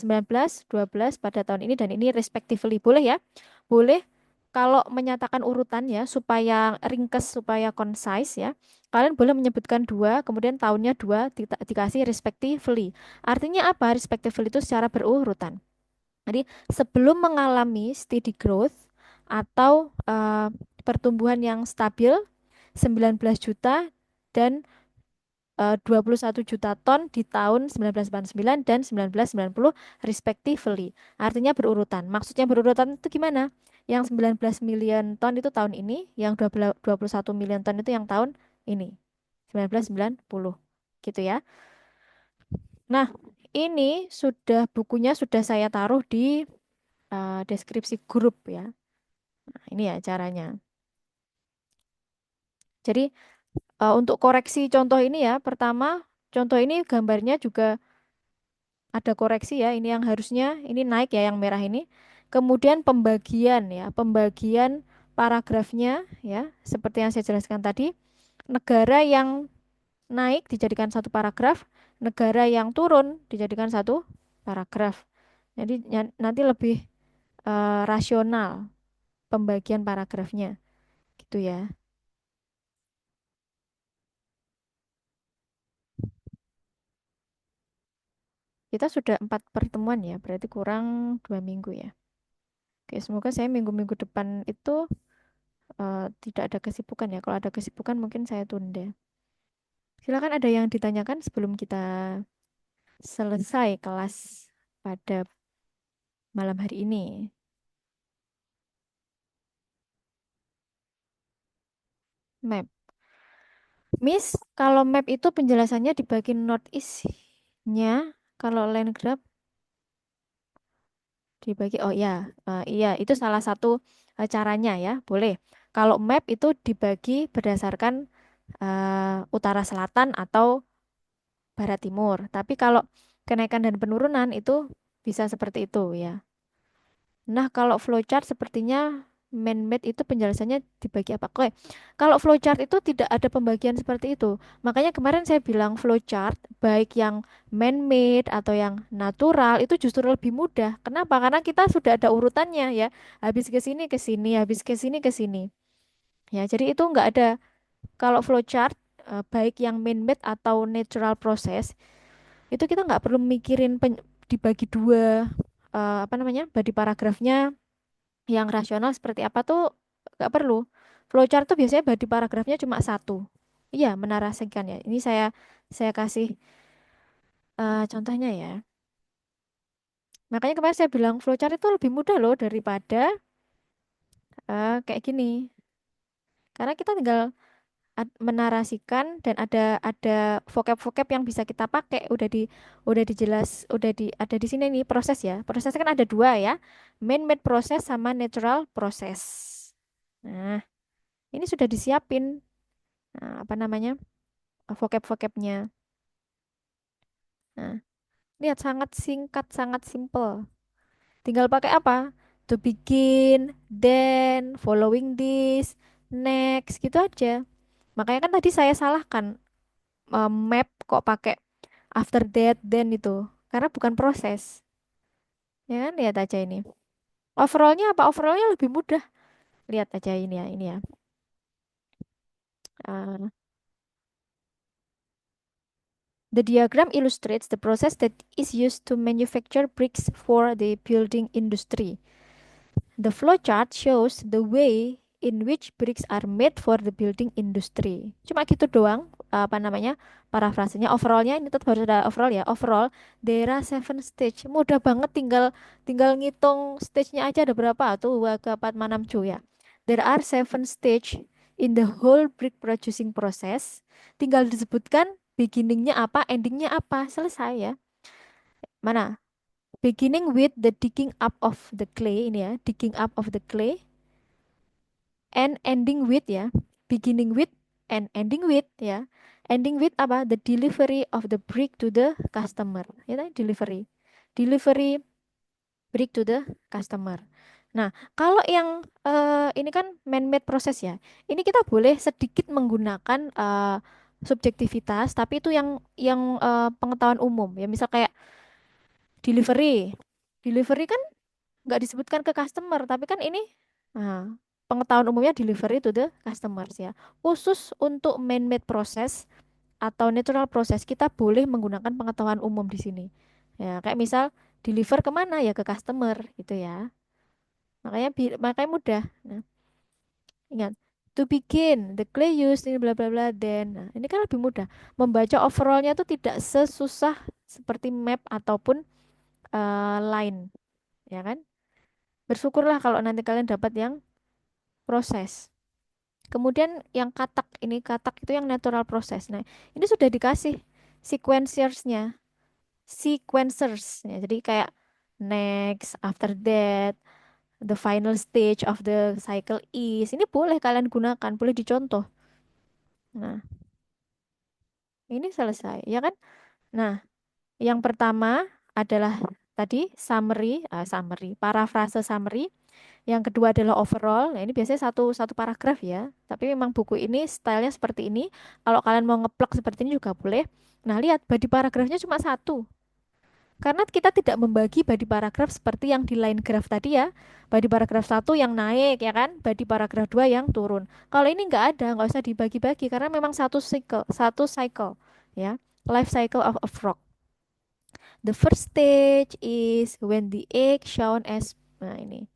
12 pada tahun ini dan ini respectively. Boleh ya? Boleh kalau menyatakan urutan ya supaya ringkes, supaya concise ya. Kalian boleh menyebutkan dua, kemudian tahunnya dua dikasih respectively. Artinya apa? Respectively itu secara berurutan. Jadi sebelum mengalami steady growth atau pertumbuhan yang stabil 19 juta dan 21 juta ton di tahun 1989 dan 1990 respectively. Artinya berurutan. Maksudnya berurutan itu gimana? Yang 19 million ton itu tahun ini, yang 21 million ton itu yang tahun ini. 1990. Gitu ya. Nah, ini bukunya sudah saya taruh di deskripsi grup ya. Nah, ini ya caranya. Jadi untuk koreksi contoh ini ya, pertama contoh ini gambarnya juga ada koreksi ya, ini yang harusnya ini naik ya yang merah ini. Kemudian pembagian ya, pembagian paragrafnya ya, seperti yang saya jelaskan tadi, negara yang naik dijadikan satu paragraf, negara yang turun dijadikan satu paragraf. Jadi nanti lebih rasional pembagian paragrafnya gitu ya. Kita sudah 4 pertemuan ya, berarti kurang 2 minggu ya. Oke, semoga saya minggu-minggu depan itu tidak ada kesibukan ya. Kalau ada kesibukan mungkin saya tunda. Silakan ada yang ditanyakan sebelum kita selesai kelas pada malam hari ini. Map. Miss, kalau map itu penjelasannya di bagian northeast-nya, kalau land grab Dibagi, oh ya, iya itu salah satu caranya ya, boleh. Kalau map itu dibagi berdasarkan utara selatan atau barat timur. Tapi kalau kenaikan dan penurunan itu bisa seperti itu ya. Nah, kalau flowchart sepertinya man-made itu penjelasannya dibagi apa? Oke, kalau flowchart itu tidak ada pembagian seperti itu. Makanya kemarin saya bilang flowchart baik yang man-made atau yang natural itu justru lebih mudah. Kenapa? Karena kita sudah ada urutannya ya. Habis ke sini ke sini, habis ke sini ke sini. Ya, jadi itu nggak ada kalau flowchart baik yang man-made atau natural process itu kita nggak perlu mikirin dibagi dua apa namanya? Body paragrafnya yang rasional seperti apa tuh nggak perlu. Flowchart tuh biasanya body paragrafnya cuma satu. Iya, menarasikan ya. Ini saya kasih contohnya ya. Makanya kemarin saya bilang flowchart itu lebih mudah loh daripada kayak gini. Karena kita tinggal menarasikan dan ada vocab-vocab yang bisa kita pakai. Udah dijelas, ada di sini nih proses ya. Proses kan ada dua ya. Man-made process sama natural process. Nah, ini sudah disiapin. Nah, apa namanya? Vocab-vocabnya. Nah, lihat sangat singkat, sangat simple. Tinggal pakai apa? To begin, then, following this, next, gitu aja. Makanya kan tadi saya salahkan map kok pakai after that, then itu. Karena bukan proses. Ya kan, lihat aja ini. Overallnya apa? Overallnya lebih mudah. Lihat aja ini ya, ini ya. Uh, the diagram illustrates the process that is used to manufacture bricks for the building industry. The flowchart shows the way in which bricks are made for the building industry. Cuma gitu doang, apa namanya, parafrasenya. Overallnya ini tetap harus ada overall ya. Overall, there are seven stage. Mudah banget, tinggal tinggal ngitung stage-nya aja ada berapa tuh, 2 ke 4 6 cuy ya. There are seven stage in the whole brick producing process. Tinggal disebutkan beginningnya apa, endingnya apa, selesai ya. Mana? Beginning with the digging up of the clay ini ya, digging up of the clay and ending with ya, beginning with and ending with ya. Ending with apa? The delivery of the brick to the customer. Ya tadi delivery. Delivery brick to the customer. Nah, kalau yang ini kan man-made proses ya. Ini kita boleh sedikit menggunakan subjektivitas, tapi itu yang pengetahuan umum ya. Misal kayak delivery. Delivery kan nggak disebutkan ke customer, tapi kan ini nah, pengetahuan umumnya delivery to the customers ya. Khusus untuk man-made process atau natural process kita boleh menggunakan pengetahuan umum di sini. Ya, kayak misal deliver kemana ya ke customer gitu ya. Makanya mudah. Nah, ingat to begin the clay used ini bla bla bla then. Nah, ini kan lebih mudah. Membaca overallnya itu tidak sesusah seperti map ataupun line, ya kan? Bersyukurlah kalau nanti kalian dapat yang proses. Kemudian yang katak, ini katak itu yang natural process. Nah, ini sudah dikasih sequencers-nya, sequencers. Ya, jadi kayak next, after that, the final stage of the cycle is. Ini boleh kalian gunakan, boleh dicontoh. Nah, ini selesai, ya kan? Nah, yang pertama adalah tadi summary, parafrase summary. Yang kedua adalah overall. Nah, ini biasanya satu satu paragraf ya. Tapi memang buku ini stylenya seperti ini. Kalau kalian mau ngeplok seperti ini juga boleh. Nah, lihat body paragrafnya cuma satu. Karena kita tidak membagi body paragraf seperti yang di line graph tadi ya. Body paragraf satu yang naik ya kan. Body paragraf 2 yang turun. Kalau ini nggak ada, nggak usah dibagi-bagi karena memang satu cycle ya. Life cycle of a frog. The first stage is when the egg shown as nah ini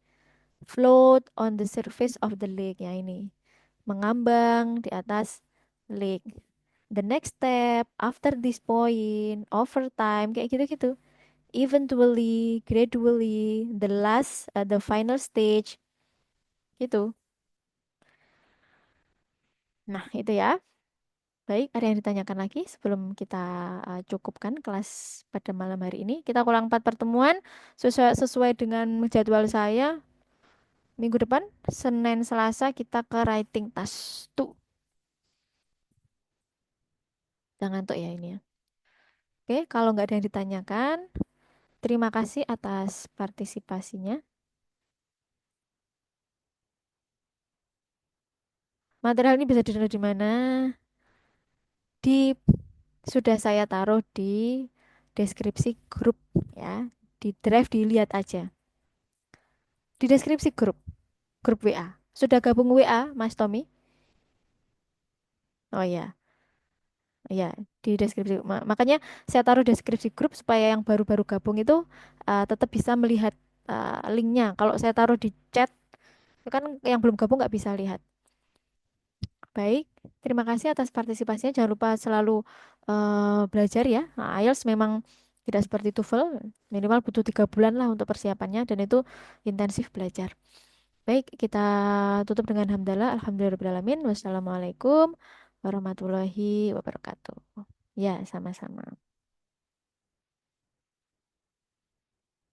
float on the surface of the lake ya ini mengambang di atas lake. The next step after this point over time kayak gitu-gitu, eventually gradually the last the final stage gitu. Nah itu ya, Baik, ada yang ditanyakan lagi sebelum kita cukupkan kelas pada malam hari ini. Kita ulang 4 pertemuan sesuai dengan jadwal saya. Minggu depan, Senin, Selasa kita ke writing task 2. Jangan ngantuk ya ini ya. Oke, kalau nggak ada yang ditanyakan, terima kasih atas partisipasinya. Material ini bisa dilihat di mana? Di sudah saya taruh di deskripsi grup ya. Di drive dilihat aja. Di deskripsi grup WA. Sudah gabung WA, Mas Tommy? Oh ya, ya di deskripsi. Makanya saya taruh deskripsi grup supaya yang baru-baru gabung itu tetap bisa melihat linknya. Kalau saya taruh di chat, itu kan yang belum gabung nggak bisa lihat. Baik, terima kasih atas partisipasinya. Jangan lupa selalu belajar ya. Nah, IELTS memang tidak seperti TOEFL, minimal butuh 3 bulan lah untuk persiapannya dan itu intensif belajar. Baik, kita tutup dengan hamdalah. Alhamdulillahirrahmanirrahim. Wassalamualaikum warahmatullahi wabarakatuh. Ya, sama-sama.